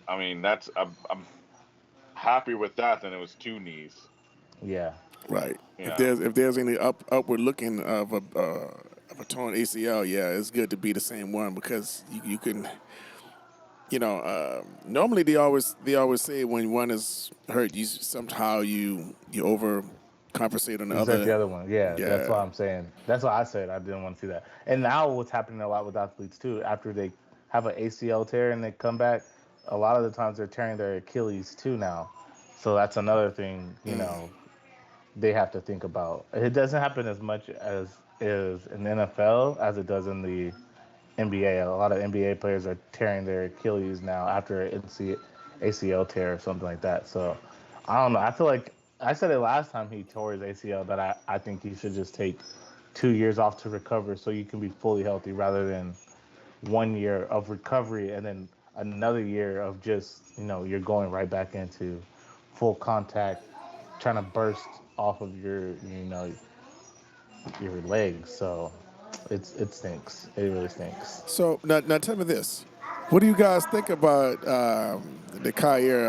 I mean, I'm happy with that. Then it was two knees. Yeah. Right. You If know. there's any upward looking of a torn ACL, yeah, it's good to be the same one because you can. Normally they always say when one is hurt, you somehow you overcompensate on the Is that the other. other one? Yeah, that's Yeah. what I'm saying. That's what I said. I didn't want to see that. And now what's happening a lot with athletes too, after they have an ACL tear and they come back, a lot of the times they're tearing their Achilles too now. So that's another thing, they have to think about. It doesn't happen as much as is in the NFL as it does in the NBA. A lot of NBA players are tearing their Achilles now after an ACL tear or something like that. So I don't know. I feel like I said it last time he tore his ACL that I think he should just take 2 years off to recover so you can be fully healthy rather than 1 year of recovery and then another year of just, you're going right back into full contact, trying to burst off of your legs. So it stinks. It really stinks. So now tell me this: what do you guys think about the Kyer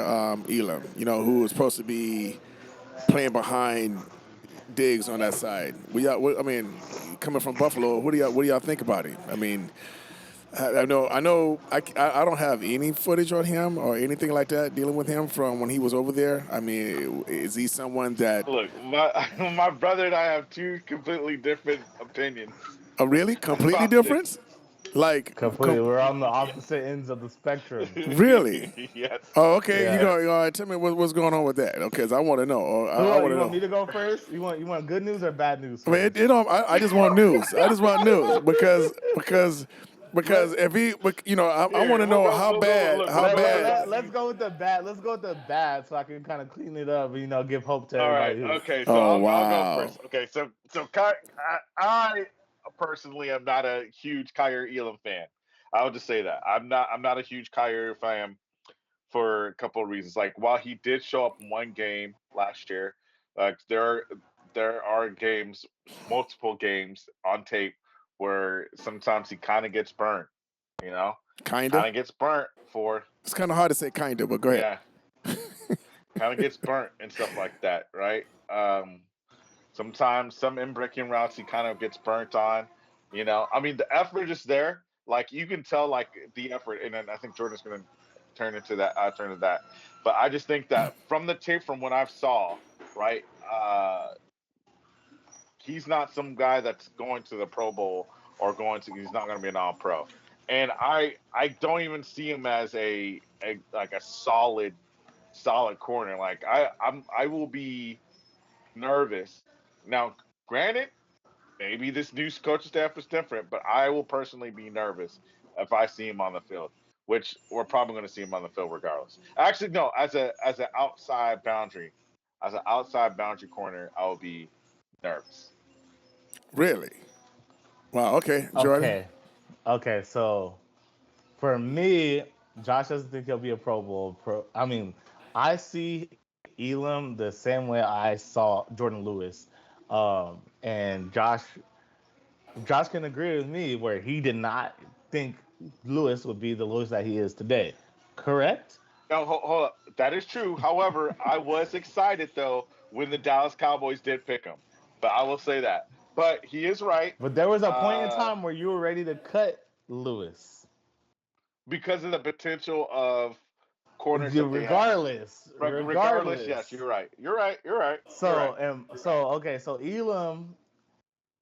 Elam? Who was supposed to be playing behind Diggs on that side. I mean, coming from Buffalo, what do y'all think about him? I mean, I don't have any footage on him or anything like that dealing with him from when he was over there. I mean, is he someone that Look, my my brother and I have two completely different opinions really completely about this. different? Like, Completely. We're on the opposite ends of the spectrum. really? Yes. Oh, okay. You Yeah. go. Tell me what's going on with that. Okay, 'cause I want to know. Or I want You to want me know. to go first? You want good news or bad news I mean, first? I just want news. I just want news because Because if he, I want Here, to know how we'll go. bad, Look, how bad. Let's go with the bad. Let's go with the bad, so I can kind of clean it up. Give hope to all right. everybody who's. Okay. So Oh I'll go wow. first. Okay. I personally am not a huge Kyrie Elam fan. I'll just say that I'm not a huge Kyrie fan for a couple of reasons. Like while he did show up in one game last year, like there are games, multiple games on tape where sometimes he kind of gets burnt. You know, kind Kinda. of gets burnt for It's kind of hard to say kinda, but go ahead. yeah, kind of gets burnt and stuff like that, right? Sometimes some in breaking routes he kind of gets burnt on. I mean the effort is there. Like you can tell, like the effort, and then I think Jordan's going to turn into that. Turn to that, but I just think that from the tape, from what I've saw, right, he's not some guy that's going to the Pro Bowl or going to. He's not going to be an All Pro, and I don't even see him as a like a solid corner. Like I will be nervous. Now, granted, maybe this new coaching staff is different, but I will personally be nervous if I see him on the field, which we're probably going to see him on the field regardless. Actually, no, as an outside boundary corner, I will be nervous. Really? Wow. Okay, Jordan. Okay, okay. So for me, Josh doesn't think he'll be a Pro Bowl. I mean, I see Elam the same way I saw Jordan Lewis, and Josh can agree with me where he did not think Lewis would be the Lewis that he is today. Correct? No, hold up. That is true. However, I was excited though when the Dallas Cowboys did pick him. But I will say that. But he is right. But there was a point in Uh, time where you were ready to cut Lewis. because of the potential of corners that they have. Regardless, Regardless, yes, regardless. you're right. You're right. You're right. You're right. So okay, so Elam,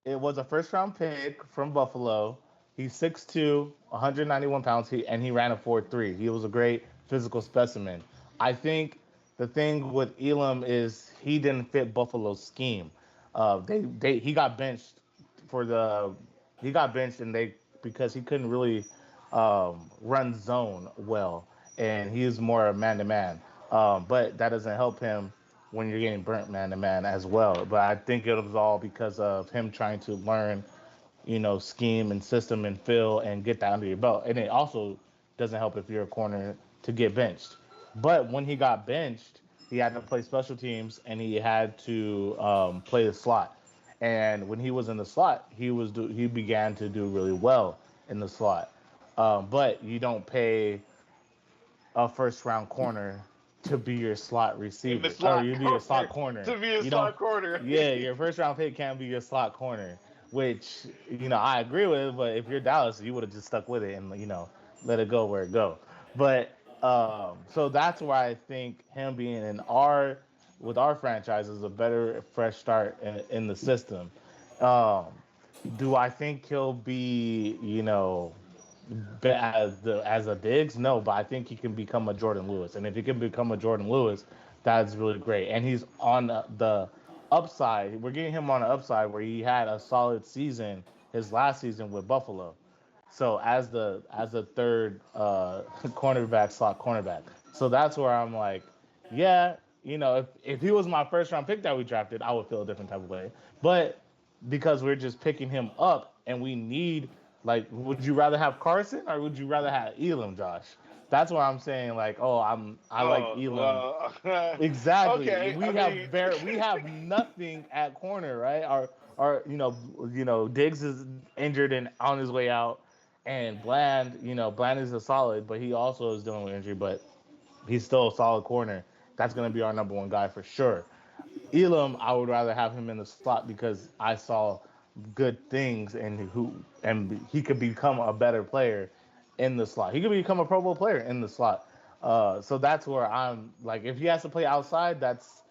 it was a first round pick from Buffalo. He's 6'2", 191 pounds, and he ran a 4.3. He was a great physical specimen. I think the thing with Elam is he didn't fit Buffalo's scheme. He got benched for the he got benched and they because he couldn't really run zone well, and he is more man to man. But that doesn't help him when you're getting burnt man to man as well. But I think it was all because of him trying to learn, scheme and system and feel and get that under your belt. And it also doesn't help if you're a corner to get benched. But when he got benched, he had to play special teams and he had to play the slot. And when he was in the slot, he began to do really well in the slot. But you don't pay a first round corner to be your slot In the receiver or slot you be your slot corner corner. to be a You don't. slot corner. Yeah, your first round pick can't be your slot corner, which I agree with. But if you're Dallas, you would have just stuck with it and let it go where it go. But so that's why I think him being in our with our franchise is a better fresh start in the system. Um, do I think he'll be as a Diggs? No, but I think he can become a Jordan Lewis, and if he can become a Jordan Lewis, that's really great. And he's on the upside. We're getting him on the upside where he had a solid season his last season with Buffalo. So as the third cornerback slot cornerback. So that's where I'm like, yeah, if he was my first round pick that we drafted, I would feel a different type of way. But because we're just picking him up and we need like, would you rather have Carson or would you rather have Elam, Josh? That's why I'm saying like, oh, I like Oh Elam. well. Exactly. Okay. I mean, We have nothing at corner, right? Our Diggs is injured and on his way out, and Bland is a solid, but he also is dealing with injury, but he's still a solid corner. That's gonna be our number one guy for sure. Elam, I would rather have him in the slot because I saw good things and he could become a better player in the slot. He could become a Pro Bowl player in the slot. So that's where I'm like, if he has to play outside, that's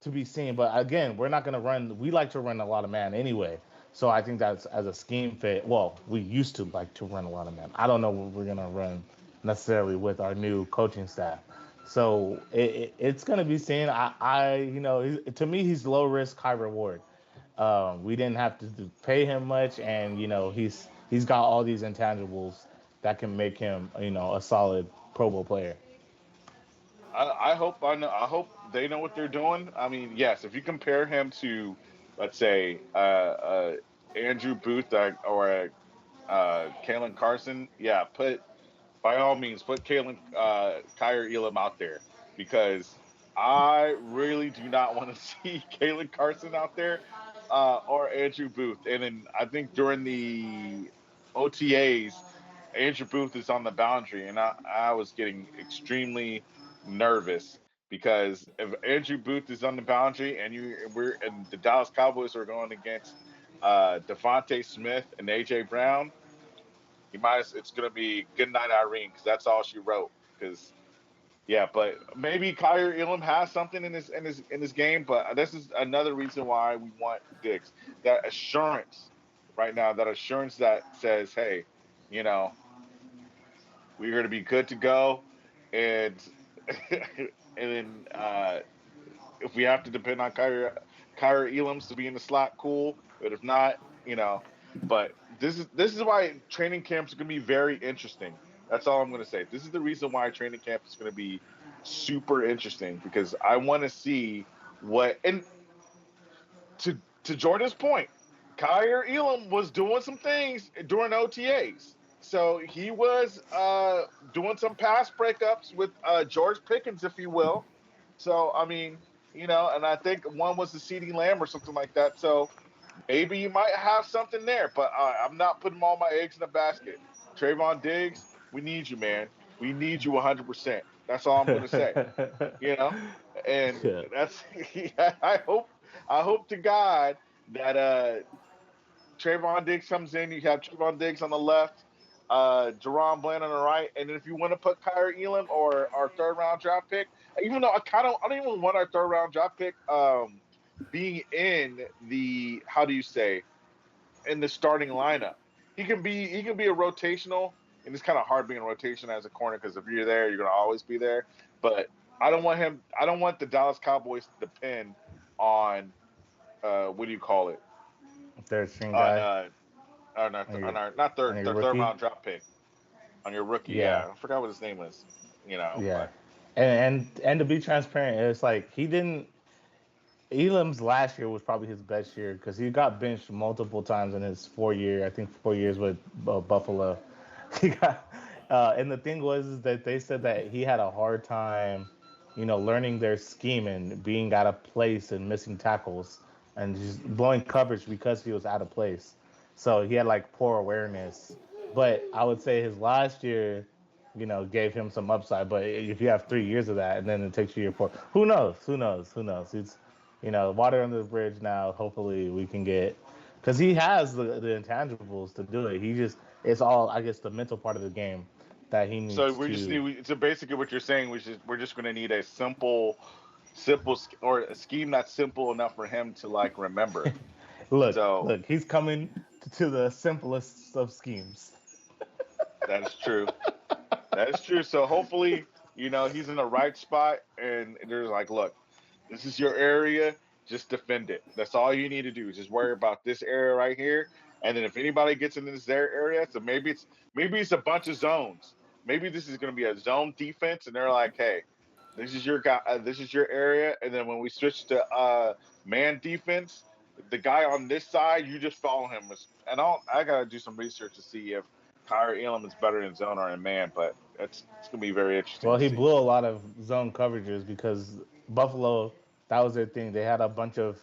to be seen. But again, we're not going to run. We like to run a lot of man anyway. So I think that's as a scheme fit. Well, we used to like to run a lot of man. I don't know what we're going to run necessarily with our new coaching staff. So it's going to be seen. To me, he's low risk, high reward. We didn't have to pay him much, and he's got all these intangibles that can make him, a solid Pro Bowl player. I hope they know what they're doing. I mean, yes, if you compare him to, let's say, Andrew Booth or Kalen Carson, yeah, put by all means, put Kyrie Elam out there because I really do not want to see Kalen Carson out there or Andrew Booth. And then I think during the OTAs, Andrew Booth is on the boundary, and I was getting extremely nervous because if Andrew Booth is on the boundary and the Dallas Cowboys are going against Devontae Smith and AJ Brown, it's gonna be good night Irene because that's all she wrote. Because yeah, but maybe Kyrie Elam has something in his game, but this is another reason why we want Diggs. That assurance right now, that assurance that says, hey, you know, we're gonna be good to go, and and then if we have to depend on Kyrie Elams to be in the slot, cool. But if not, you know. But this is why training camps are going to be very interesting. That's all I'm going to say. This is the reason why training camp is going to be super interesting because I want to see what. And to Jordan's point, Kyrie Elam was doing some things during OTAs. So he was doing some pass breakups with George Pickens, if you will. So I mean, and I think one was the CeeDee Lamb or something like that. So maybe you might have something there, but I'm not putting all my eggs in a basket. Trayvon Diggs, we need you, man. We need you 100%. That's all I'm gonna say. You know, and Yeah. that's I hope to God that Trayvon Diggs comes in. You have Trayvon Diggs on the left, Jerron Bland on the right, and then if you want to put Kyrie Elam or our third round draft pick, even though I don't even want our third round draft pick being in the how do you say in the starting lineup. He can be a rotational, and it's kind of hard being a rotation as a corner because if you're there, you're gonna always be there. But I don't want him. I don't want the Dallas Cowboys to depend on what do you call it Third string on guy on on your our not on your third rookie. round drop pick on your rookie. Yeah, Yeah, I forgot what his name was. yeah, But and to be transparent, it's like he didn't. Elam's last year was probably his best year because he got benched multiple times in his 4 year, I think 4 years with Buffalo. He got, and the thing was is that they said that he had a hard time, learning their scheme and being out of place and missing tackles and just blowing coverage because he was out of place. So he had like poor awareness. But I would say his last year, gave him some upside. But if you have 3 years of that and then it takes you year four, who knows? Who knows? Who knows? It's water under the bridge now. Hopefully we can get because he has the intangibles to do it. He just it's all I guess the mental part of the game that he so needs we just to need. So basically, what you're saying, we're just going to need a simple or a scheme that's simple enough for him to like remember. look. So Look, he's coming to the simplest of schemes. that is true. That is true. So hopefully, he's in the right spot and there's like, look, this is your area. Just defend it. That's all you need to do. Just worry about this area right here. And then if anybody gets into this their area, so maybe it's a bunch of zones. Maybe this is going to be a zone defense, and they're like, hey, this is your guy. This is your area. And then when we switch to man defense, the guy on this side, you just follow him. And I gotta do some research to see if Kyrie Elam is better in zone or in man. But it's gonna be very interesting Well, to he see. blew a lot of zone coverages because Buffalo, that was their thing. They had a bunch of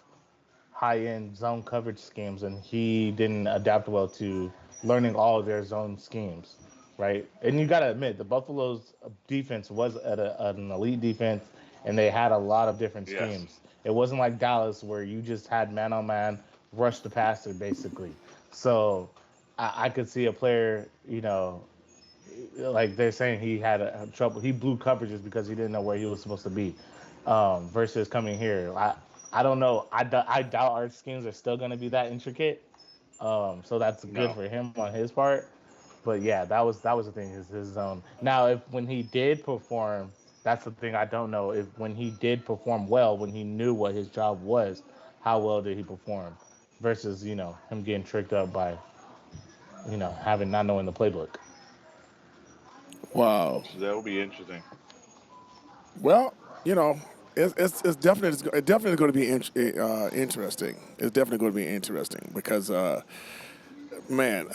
high end zone coverage schemes, and he didn't adapt well to learning all of their zone schemes, right? And you got to admit, the Buffalo's defense was an elite defense, and they had a lot of different Yes. schemes. It wasn't like Dallas where you just had man on man, rush the passer, basically. So I could see a player, like they're saying he had trouble. He blew coverages because he didn't know where he was supposed to be. Versus coming here, I don't know. I doubt our schemes are still going to be that intricate. So that's good No. for him on his part. But yeah, that was the thing is his zone. Now, if when he did perform, that's the thing I don't know. If when he did perform well, when he knew what his job was, how well did he perform? Versus him getting tricked up by. having not knowing the playbook. Wow. So that will be interesting. Well, you know, it's definitely going to be interesting. It's definitely going to be interesting because man,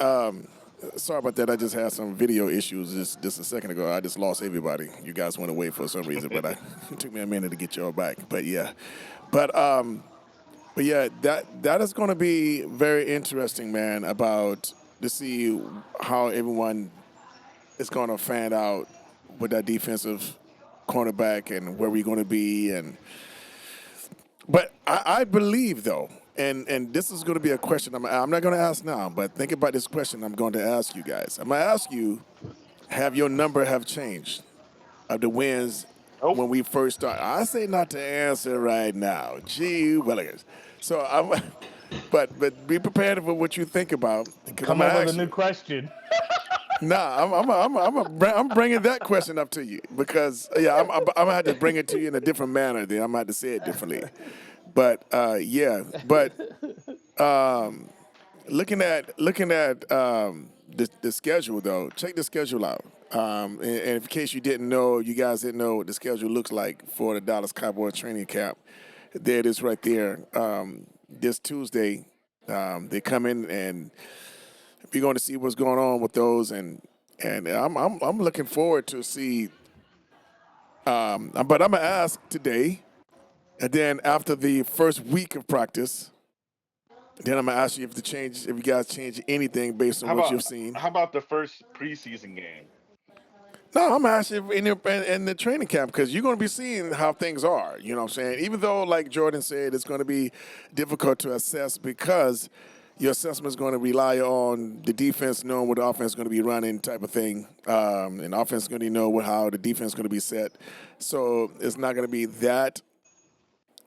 sorry about that. I just had some video issues just a second ago. I just lost everybody. You guys went away for some reason, but it took me a minute to get y'all back. But um, but yeah, that is going to be very interesting, man. About to see how everyone is going to fan out with that defensive cornerback and where we're going to be. And but I believe though, and this is going to be a question I'm not going to ask now, but think about this question I'm going to ask you guys. I'm going to ask you: have your number have changed of the wins Oh, when we first started? I say not to answer right now. Gee willikers. So I'm, but be prepared for what you think about because I'm Come gonna up with a ask new you. question. Nah, I'm bringing that question up to you because yeah, I'm gonna have to bring it to you in a different manner. Then I'm gonna have to say it differently. But yeah, but looking at the schedule though, check the schedule out. And in case you didn't know, you guys didn't know what the schedule looks like for the Dallas Cowboys training camp. There it is right there. This Tuesday, they come in and we're going to see what's going on with those, and I'm looking forward to see. But I'm gonna ask today, and then after the first week of practice, then I'm gonna ask you if you guys change anything based on how what about you've seen. how about the first preseason game? No, I'm asking in the training camp because you're going to be seeing how things are. You know what I'm saying? Even though, like Jordan said, it's going to be difficult to assess because your assessment is going to rely on the defense knowing what the offense is going to be running type of thing. And the offense is going to know how the defense is going to be set. So it's not going to be that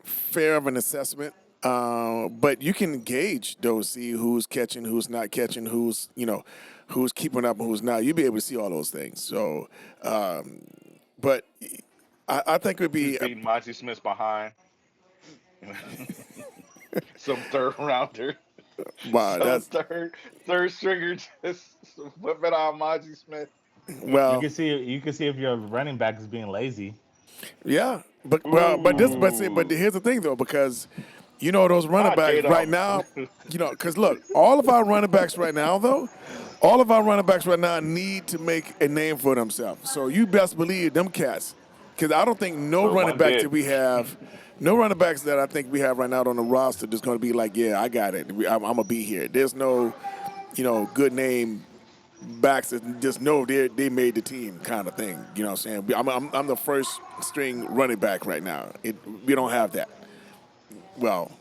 fair of an assessment. But you can gauge those, see who's catching, who's not catching, who's keeping up and who's not. You'll be able to see all those things. So, but I think it would Who's be beating Monty Smith behind? Some third rounder, wow. some That's third stringer just whipping on Monty Smith. You well, can see if your running back is being lazy. yeah. But Ooh, here's the thing though, because those running hot backs take right on. now, because look, all of our running backs right now though, all of our running backs right now need to make a name for themselves. So you best believe them cats, because I don't think no Well, running one back that did. we have, no running backs that I think we have right now on the roster that's going to be like, yeah, I got it. I'm gonna be here. There's no, good name backs that just know they made the team kind of thing. You know what I'm saying? I'm the first string running back right now. We don't have that. Well,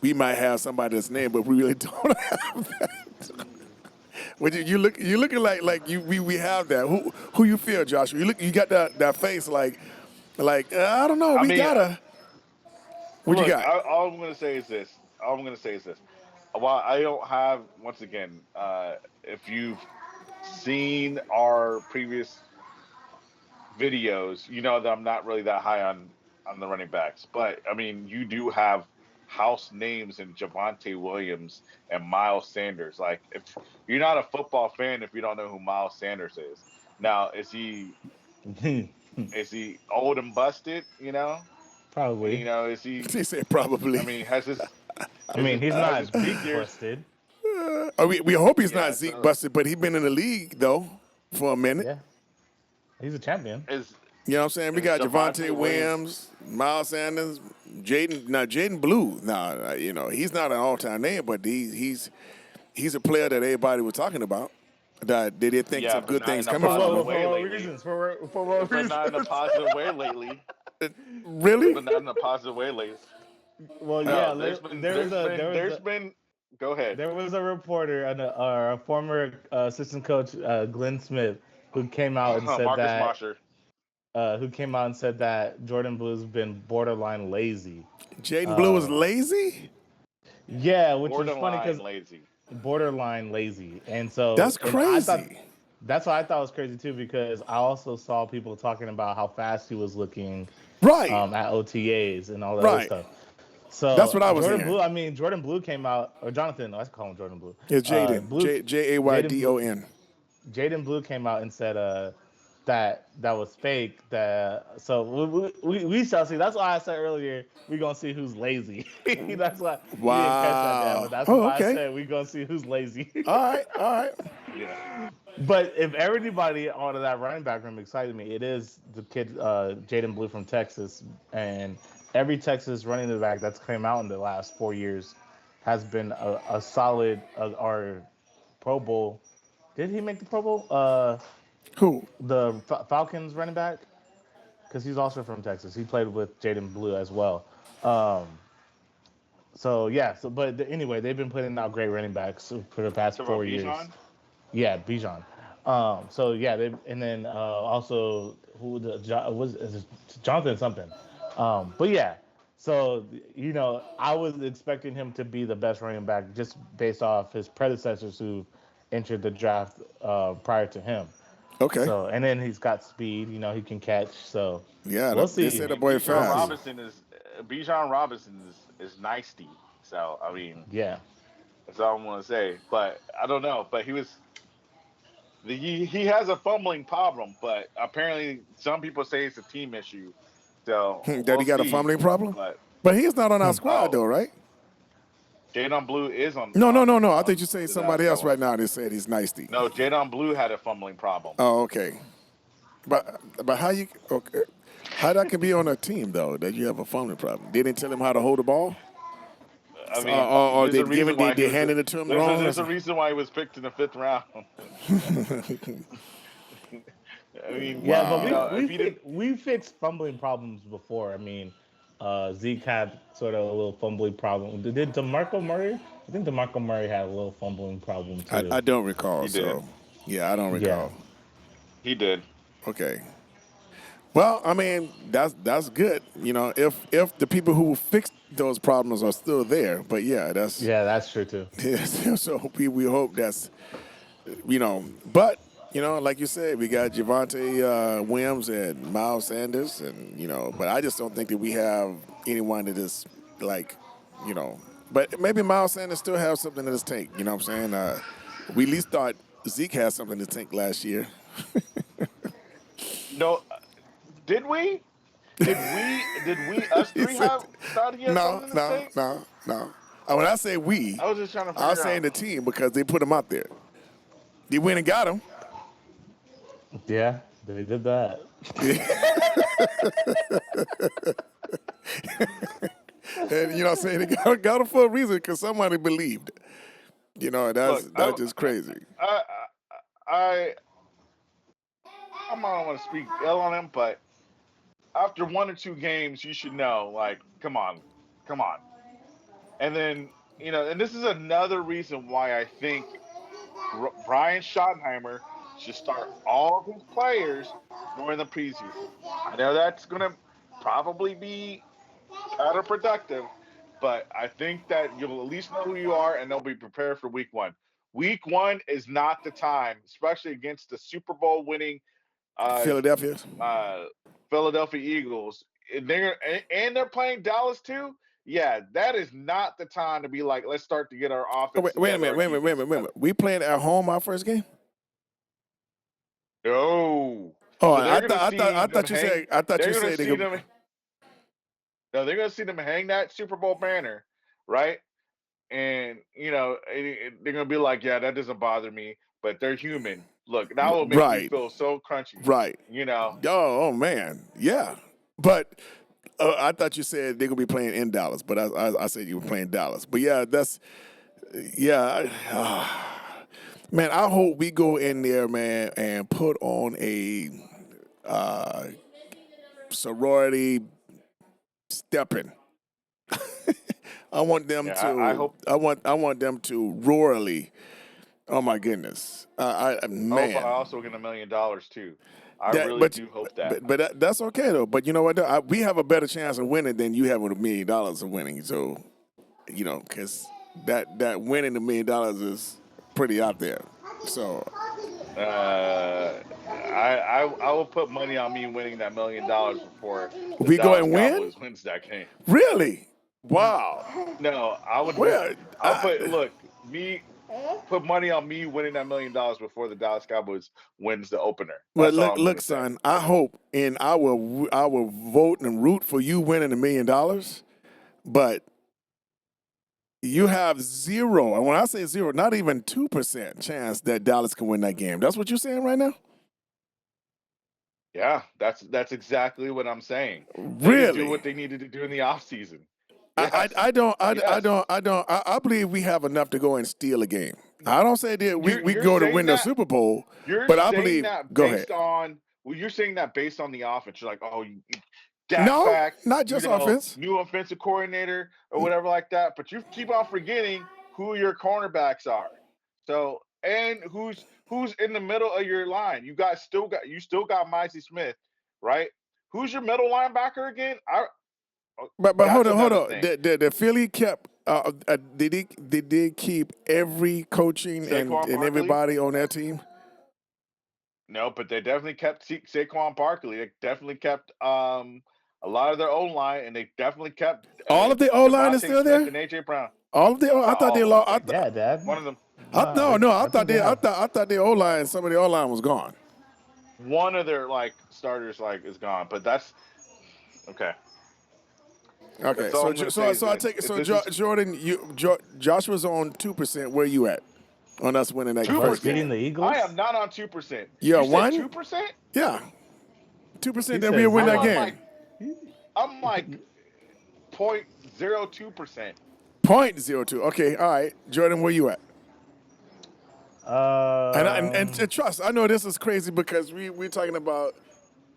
we might have somebody that's named, but we really don't have that. But you looking like we have that. Who you feel, Joshua? You got that face like I don't know. I We mean, gotta. What you look, got? all I'm going to say is this. All I'm going to say is this. While I don't have, once again, if you've seen our previous videos, you know that I'm not really that high on the running backs. But I mean, you do have house names in Javonte Williams and Miles Sanders. Like, if you're not a football fan, if you don't know who Miles Sanders is, now is he old and busted? Probably. Is he? He said I probably. mean, has his I mean, he's has his not peak Zeke years? busted. We hope he's not Yeah. Zeke So busted, but he's been in the league though for a minute. Yeah, he's a champion. is You know what I'm saying? We is got Javante Javonte Williams? Williams, Miles Sanders, Jaden. Now Jaden Blue. Now he's not an all-time name, but he's a player that everybody was talking about. That they did think Yeah, some but good not things in a coming from positive him. way For what lately. reasons? For what But not in a reasons? positive way lately. Really? But not in a positive way lately. Well, yeah, No, there's been there was there's a been there's been. Go ahead. there was a reporter and a former assistant coach, Glenn Smith, who came out and said Marcus that Marsher. Jordan Blue's been borderline lazy. Jaden Blue is Uh, lazy? yeah, which is funny Borderline because lazy. borderline lazy, That's and I thought crazy. that's what I thought was crazy too because I also saw people talking about how fast he was looking Right. at OTAs and all that other Right. stuff. That's So what I was Jordan hearing. Blue, I mean Jordan Blue came out, or Jonathan, let's call him Jordan Blue. It's Jaden. Blue, Jaden Blue, Jaydon. Jaden Blue came out and said that was fake. That so we shall see. That's why I said earlier we gonna see who's lazy. That's why you didn't catch that, Dan, but Wow. that's Oh, why I okay. said we gonna see who's lazy. All right. All right. Yeah. But if everybody out of that running back room excited me, it is the kid Jaden Blue from Texas, and every Texas running back that's came out in the last 4 years has been a solid or Pro Bowl. Did he make the Pro Bowl? Who? The Falcons running back, because he's also from Texas. He played with Jaden Blue as well. Um, so yeah, but anyway, they've been putting out great running backs for the past Talk about 4 years. Bijan. Yeah, Bijan. So yeah, they and then also was is it Jonathan something. But yeah, so I was expecting him to be the best running back just based off his predecessors who entered the draft prior to him. Okay. So and then he's got speed. He can catch. So Yeah, we'll they see. said the And boy Bijan We'll see. fast. Robinson is Bijan Robinson is nasty. So I mean, Yeah. that's all I'm gonna say. But I don't know. But he has a fumbling problem. But apparently, some people say it's a team issue. So That we'll he got a see. fumbling problem? But But he's not on our squad, oh, though, right? Jadon Blue is on No, no, on no, no. I on think you're saying the somebody else right Cowboys. now. They said he's nasty. No, Jadon Blue had a fumbling problem. Oh, okay. But how you okay? How that can be on a team though that you have a fumbling problem? They didn't tell him how to hold the ball, I or, mean, or there's they a reason giving they why he they was. handing it to him There's a wrong. there's a reason why he was picked in the fifth round. I mean, Yeah, but we Wow. we if he fi- didn't, we fixed fumbling problems before. I mean, Zeke had sort of a little fumbling problem. Did DeMarco Murray? I think DeMarco Murray had a little fumbling problem too. I don't recall. he did. So yeah, I don't Yeah, recall. He did. Okay. Well, I mean that's good. If the people who fixed those problems are still there, but yeah, that's yeah, that's true too. so we hope that's but like you said, we got Javonte Williams and Miles Sanders, and but I just don't think that we have anyone that is like, you know, but maybe Miles Sanders still has something in his tank. You know what I'm saying? We at least thought Zeke had something in his tank last year. No, did we? Did we? Us He three said, have thought he had no, something in the no, tank? no, no. When I say we, I was just trying to I was figure saying out. the team because they put him out there. They went and got him. Yeah, they did that. And what I'm saying? They got him for a reason because somebody believed. Look, That's just crazy. I, I, I don't want to speak ill on him, but after 1 or 2 games, you should know. Like, come on. And then and this is another reason why I think Brian Schottenheimer should start all of his players during the preseason. I know that's going to probably be counterproductive, but I think that you'll at least know who you are and they'll be prepared for week one. Week one is not the time, especially against the Super Bowl winning uh, Philadelphia. uh, Philadelphia Eagles. And they're playing Dallas too. Yeah, that is not the time to be like, let's start to get our Oh, offense wait a together, minute, our wait a minute, wait a defense minute, wait a together. minute. We playing at home our first game? No. Oh, So I they're gonna thought I thought see I them thought you hang. said I thought you They're gonna said they see could. them. No, they're gonna see them hang that Super Bowl banner, right? And they're gonna be like, yeah, that doesn't bother me, but they're human. Look, that will make me Right, feel so crunchy. right. You know, Oh man, yeah. But I thought you said they're gonna be playing in Dallas, but I said you were playing Dallas. But yeah, that's yeah. Man, I hope we go in there, man, and put on a sorority stepping. I want them yeah. I to. hope. I want them to roarly. Oh my goodness. I hope I Man, also get $1 million too. I that really but do hope that. that's okay though. But you know what? Though? We have a better chance of winning than you have with $1 million of winning. So because that winning $1 million is pretty out there. So I will put money on me winning that $1 million before the we go Dallas and win. Cowboys wins that game. Really? Wow. No, I would. Well, I'll put. Look, me put money on me winning that $1 million before the Dallas Cowboys wins the opener. well, That's all look, I'm look, gonna say. son. I hope, and I will vote and root for you winning $1 million. But you have zero, and when I say zero, not even 2% chance that Dallas can win that game. That's what you're saying right now? Yeah, that's exactly what I'm saying. They didn't do Really? what they needed to do in the offseason. I, Yes, I, I don't I, I yes. don't I don't I believe we have enough to go and steal a game. I don't say that we You're go to win saying the that Super Bowl, you're but I saying believe. that Go ahead. based on well, you're saying that based on the offense. You're like, oh, Dak No, back, not just offense. new offensive coordinator or whatever like that. But you keep on forgetting who your cornerbacks are. So and who's in the middle of your line. You still got Micah Smith, right? Who's your middle linebacker again? But That's hold another on. thing. The Philly kept. Did they keep every coaching Saquon and Barkley. everybody on that team? No, but they definitely kept Saquon Barkley. They definitely kept a lot of their own line, and they definitely kept All of the O line is Devontae still Smith there. and AJ Brown. All of the. I Not thought all they of them, I lost. think. Yeah, Dad. One of them, No, no. I I thought think they they. have. I thought the O line. Some of the O line was gone. one of their like starters like is gone. But that's okay. Okay, That's all I'm gonna say is I this: take it. if So this is Jordan, Joshua's on 2%. Where you at on us winning that two Of us first beating game? percent, the I Eagles. am not on 2%. Yeah, You said one. 2%? Yeah, He 2% that we'll says win I'm that on zero. game. like I'm like 0.02%. 0.02. Okay, all right, Jordan, where you at? And Um, trust, I know this is crazy because we're talking about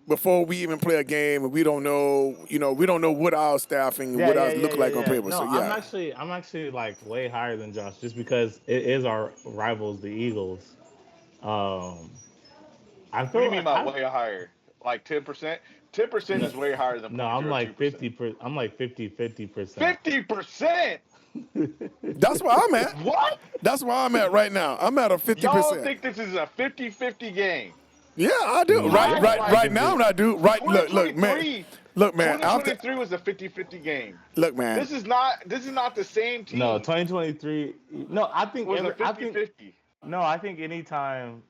before we even play a game and we don't know, we don't know what our staffing and yeah, what yeah, ours yeah, look yeah, like on yeah. paper. No, So yeah, I'm actually like way higher than Josh, just because it is our rivals, the Eagles. Um, I What do you feel mean like by I way higher? Like 10%? 10% no, is way higher than no, I'm like 0.02%. 50. I'm like 50%. 50%? that's where I'm at. What? That's where I'm at right now. I'm at a Y'all 50%. think this is a 50-50 game? Yeah, I do. No, I no, I Right think now, this. I do. Right, look, man. 2023 Look, man. After, 2023 was a 50-50 game. look, man. This is not the same No, team. 2023. No, I It think was a every. I think 50-50. no, I think anytime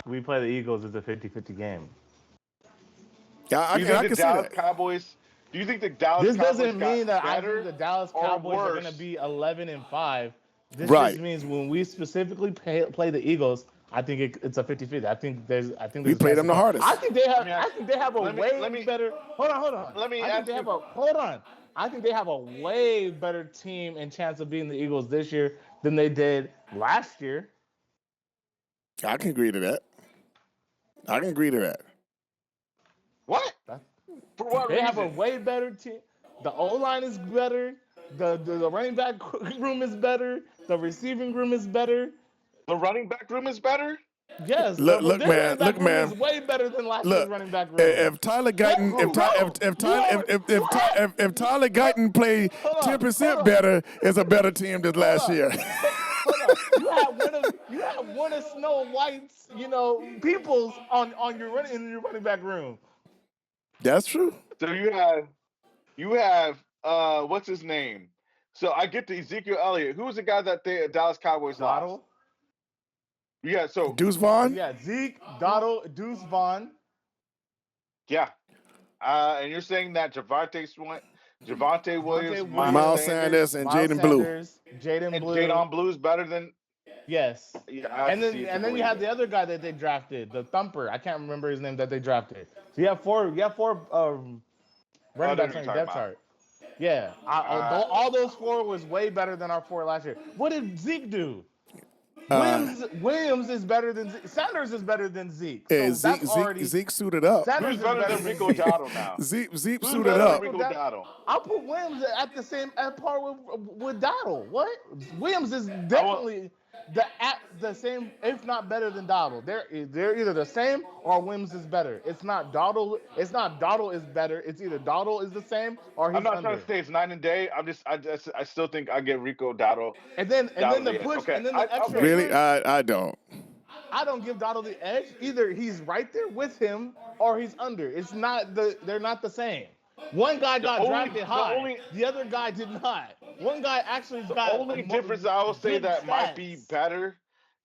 we play the Eagles, it's a 50-50 game. Yeah, Do you and think I the can see Dallas that. Cowboys do you think the Dallas This Cowboys doesn't got mean that I think better the Dallas or Cowboys are going to worse? be 11-5. This just Right. means when we specifically play the Eagles, I think it's a 50-50. I think there's We a played chance them to the come. hardest. Let me I ask think they have a let me way let me better. Hold on. let me I think ask they you have a hold on. I think they have a way better team and chance of beating the Eagles this year than they did last year. I can agree to that. I can agree to that. what? That- For what They have a reason? way better team. The O line is better. The running back room is better. The receiving room is better. The running back room is better? Yes, Look, their man. running back Look, room is man. way better than last year's Look. running back room. If Tyler What, Guyton, Who? bro? if You Tyler, are what? if Tyler Guyton played Hold on, 10% hold on, better, it's a better team than hold last on, year. hold on. You have one of Snow White's, peoples on your running back room. That's true. So you have what's his name? So I get to Ezekiel Elliott. Who was the guy that the Dallas Cowboys lost? Waddle. Yeah, so Deuce Vaughn, Yeah, Zeke, who Donald, Deuce Vaughn. yeah. And you're saying that Javante Williams, Javante Miles Miles Williams, Sanders, Sanders, and Miles Jaden Blue. Sanders, Jaden and Blue. Jadon Blue's better than Yes. yeah, I have And to see then it to and then you believe have it. the other guy that they drafted, the thumper. I can't remember his name that they drafted. So you have four I running know who backs you're on your talking depth about. chart. Yeah, Uh, all those four was way better than our four last year. What did Zeke do? Uh, Williams is better than Zeke. Sanders is better than Zeke. So that's already Zeke suited up. who's Sanders is better better than than Rico Zeke. Dowdle now? Zeke Who's suited better than up. Rico Dowdle? I'll put Williams at par with Dowdle. What? Williams is I will. definitely at the same, if not better than Dowdle. They're either the same or Williams is better. It's not Dowdle. It's not Dowdle is better. It's either Dowdle is the same or I'm he's not trying to under. say it's night and day. I still think I give Rico Dowdle And then the the edge. push Okay, and then the extra okay. Really, push. I don't. I don't give Dowdle the edge. Either he's right there with him or he's under. They're not the same. One guy got only- drafted the high. only- The other guy did not. One guy actually The got only difference I will say good that might be stats. better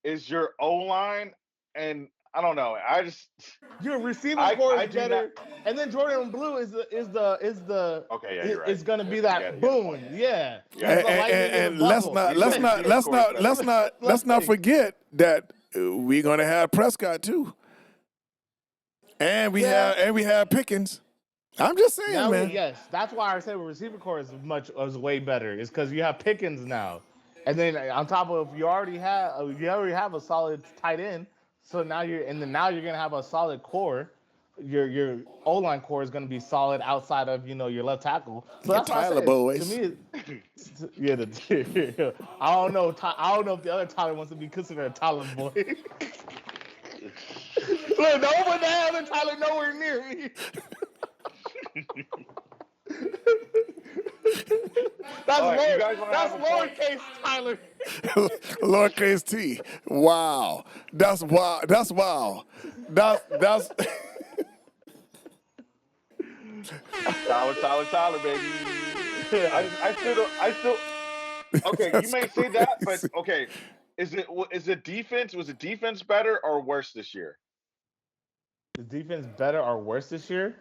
is your O line, and I don't know. I just Your receiving I core is do not. better, and then Jordan Blue is Okay, yeah, you're right. is gonna be You that got it. boom. Yeah, Yeah. he's the lightning in And the bottle. let's not forget that we're gonna have Prescott too, and we have Pickens. I'm just saying, Now, man. yes, that's why I say receiver core is way better. Is because you have Pickens now, and then on top of you already have a solid tight end. So now you're gonna have a solid core. Your O line core is gonna be solid outside of your left tackle. So that's why I Tyler say boys. to me, I don't know. I don't know if the other Tyler wants to be considered a Tyler boy. Look, don't put that other Tyler nowhere near me. That's lowercase Tyler. Lowercase T. Wow. That's wild. That's wild. That's Tyler, baby. I still. Okay, you may say that, but okay, was the defense better or worse this year? The defense better or worse this year?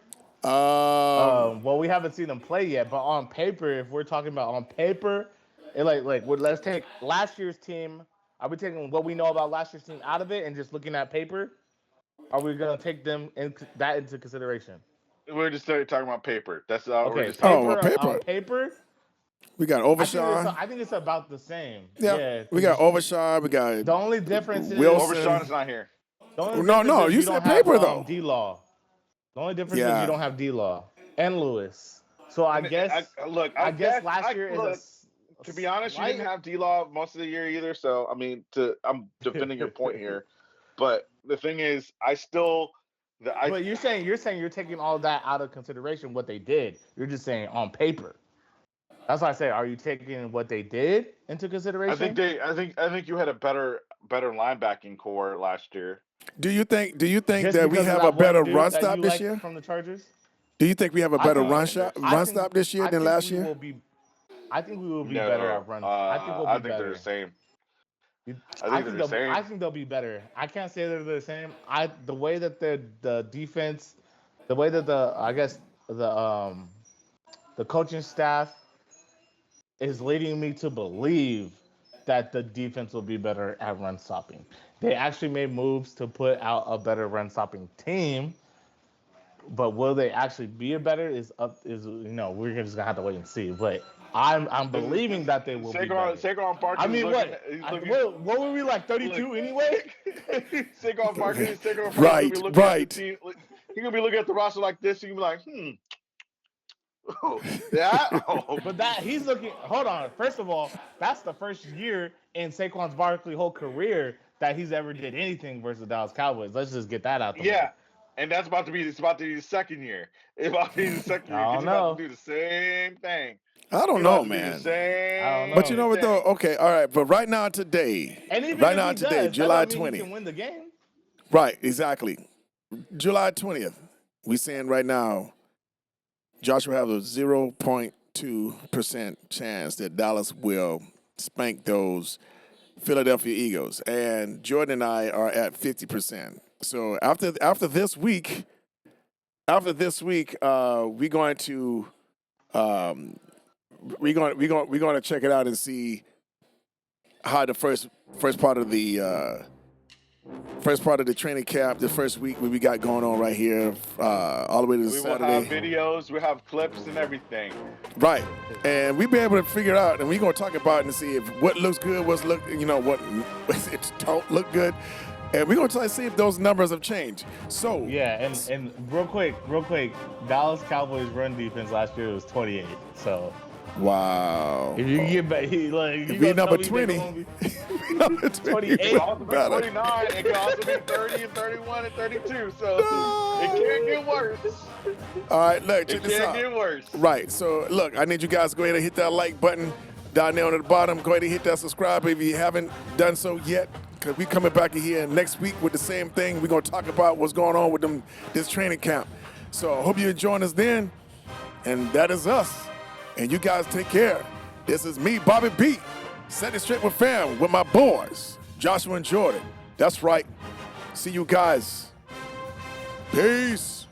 well, We haven't seen them play yet, but on paper, if we're talking about on paper, let's take last year's team. Are we taking what we know about last year's team out of it and just looking at paper? Are we gonna take into consideration? We're just talking about paper. That's all. Okay, We're just paper. On paper, we got Overshawn. I think it's about the same. Yeah, we got Overshawn. We got The only difference is Wilson. Overshawn is not here. No, you said paper though. D-Law. The only difference is Yeah. you don't have D-Law and Lewis. So I guess last year is to be honest, you didn't have D-Law most of the year either. So I mean, I'm defending your point here, but the thing is, But you're saying you're taking all that out of consideration what they did. You're just saying on paper. That's why I say, are you taking what they did into consideration? I think you had a better linebacking core last year. Do you think Just that we because of have that a better one dude run that stop you this like year? from the Chargers? Do you think we have a better run I think- stop this year I than think last we year? I think we will be No, better at run. I think we'll be better. they're the same. I think they'll be better. I can't say they're the same. The way that the defense, the way that the coaching staff is leading me to believe that the defense will be better at run stopping. They actually made moves to put out a better run stopping team, but will they actually be better we're just gonna have to wait and see. But I'm believing that they will be better. Saquon Barkley. I mean, what were we like 32 anyway? Saquon Barkley. Right. He's gonna be looking at the roster like this. He's gonna be like, yeah. But he's looking. Hold on. First of all, that's the first year in Saquon Barkley's whole career that he's ever did anything versus the Dallas Cowboys. Let's just get that out the way. Yeah. And that's about to be the second year. It's about to be the second year. He's about to do the same thing. I don't know, man. I don't know. But you know what though? Okay, all right. But right now today, July 20th. He can win the game. Right, exactly. July 20th. We saying right now, Josh will have a 0.2% chance that Dallas will spank those Philadelphia Eagles, and Jordan and I are at 50%. So after this week, we're going to check it out and see how the first part of the training camp, the first week we got going on right here, all the way to Saturday. We will have videos, we have clips and everything. Right, and we'll be able to figure out, and we're gonna talk about it and see if what looks good, what it don't look good. And we're going to try to see if those numbers have changed. So yeah, and real quick, Dallas Cowboys run defense last year was 28. So wow. If you get back, if we number 20, number 28, it could also be 29. It could also be 30 and 31 and 32. So it can't get worse. All right, look, check this out. It can't get worse. Right. So look, I need you guys to go ahead and hit that like button down there on the bottom. Go ahead and hit that subscribe if you haven't done so yet. Because we coming back in here next week with the same thing. We're going to talk about what's going on with this training camp. So I hope you're enjoying us then. And that is us. And you guys take care. This is me, Bobby B. Set it straight with fam with my boys, Joshua and Jordan. That's right. See you guys. Peace.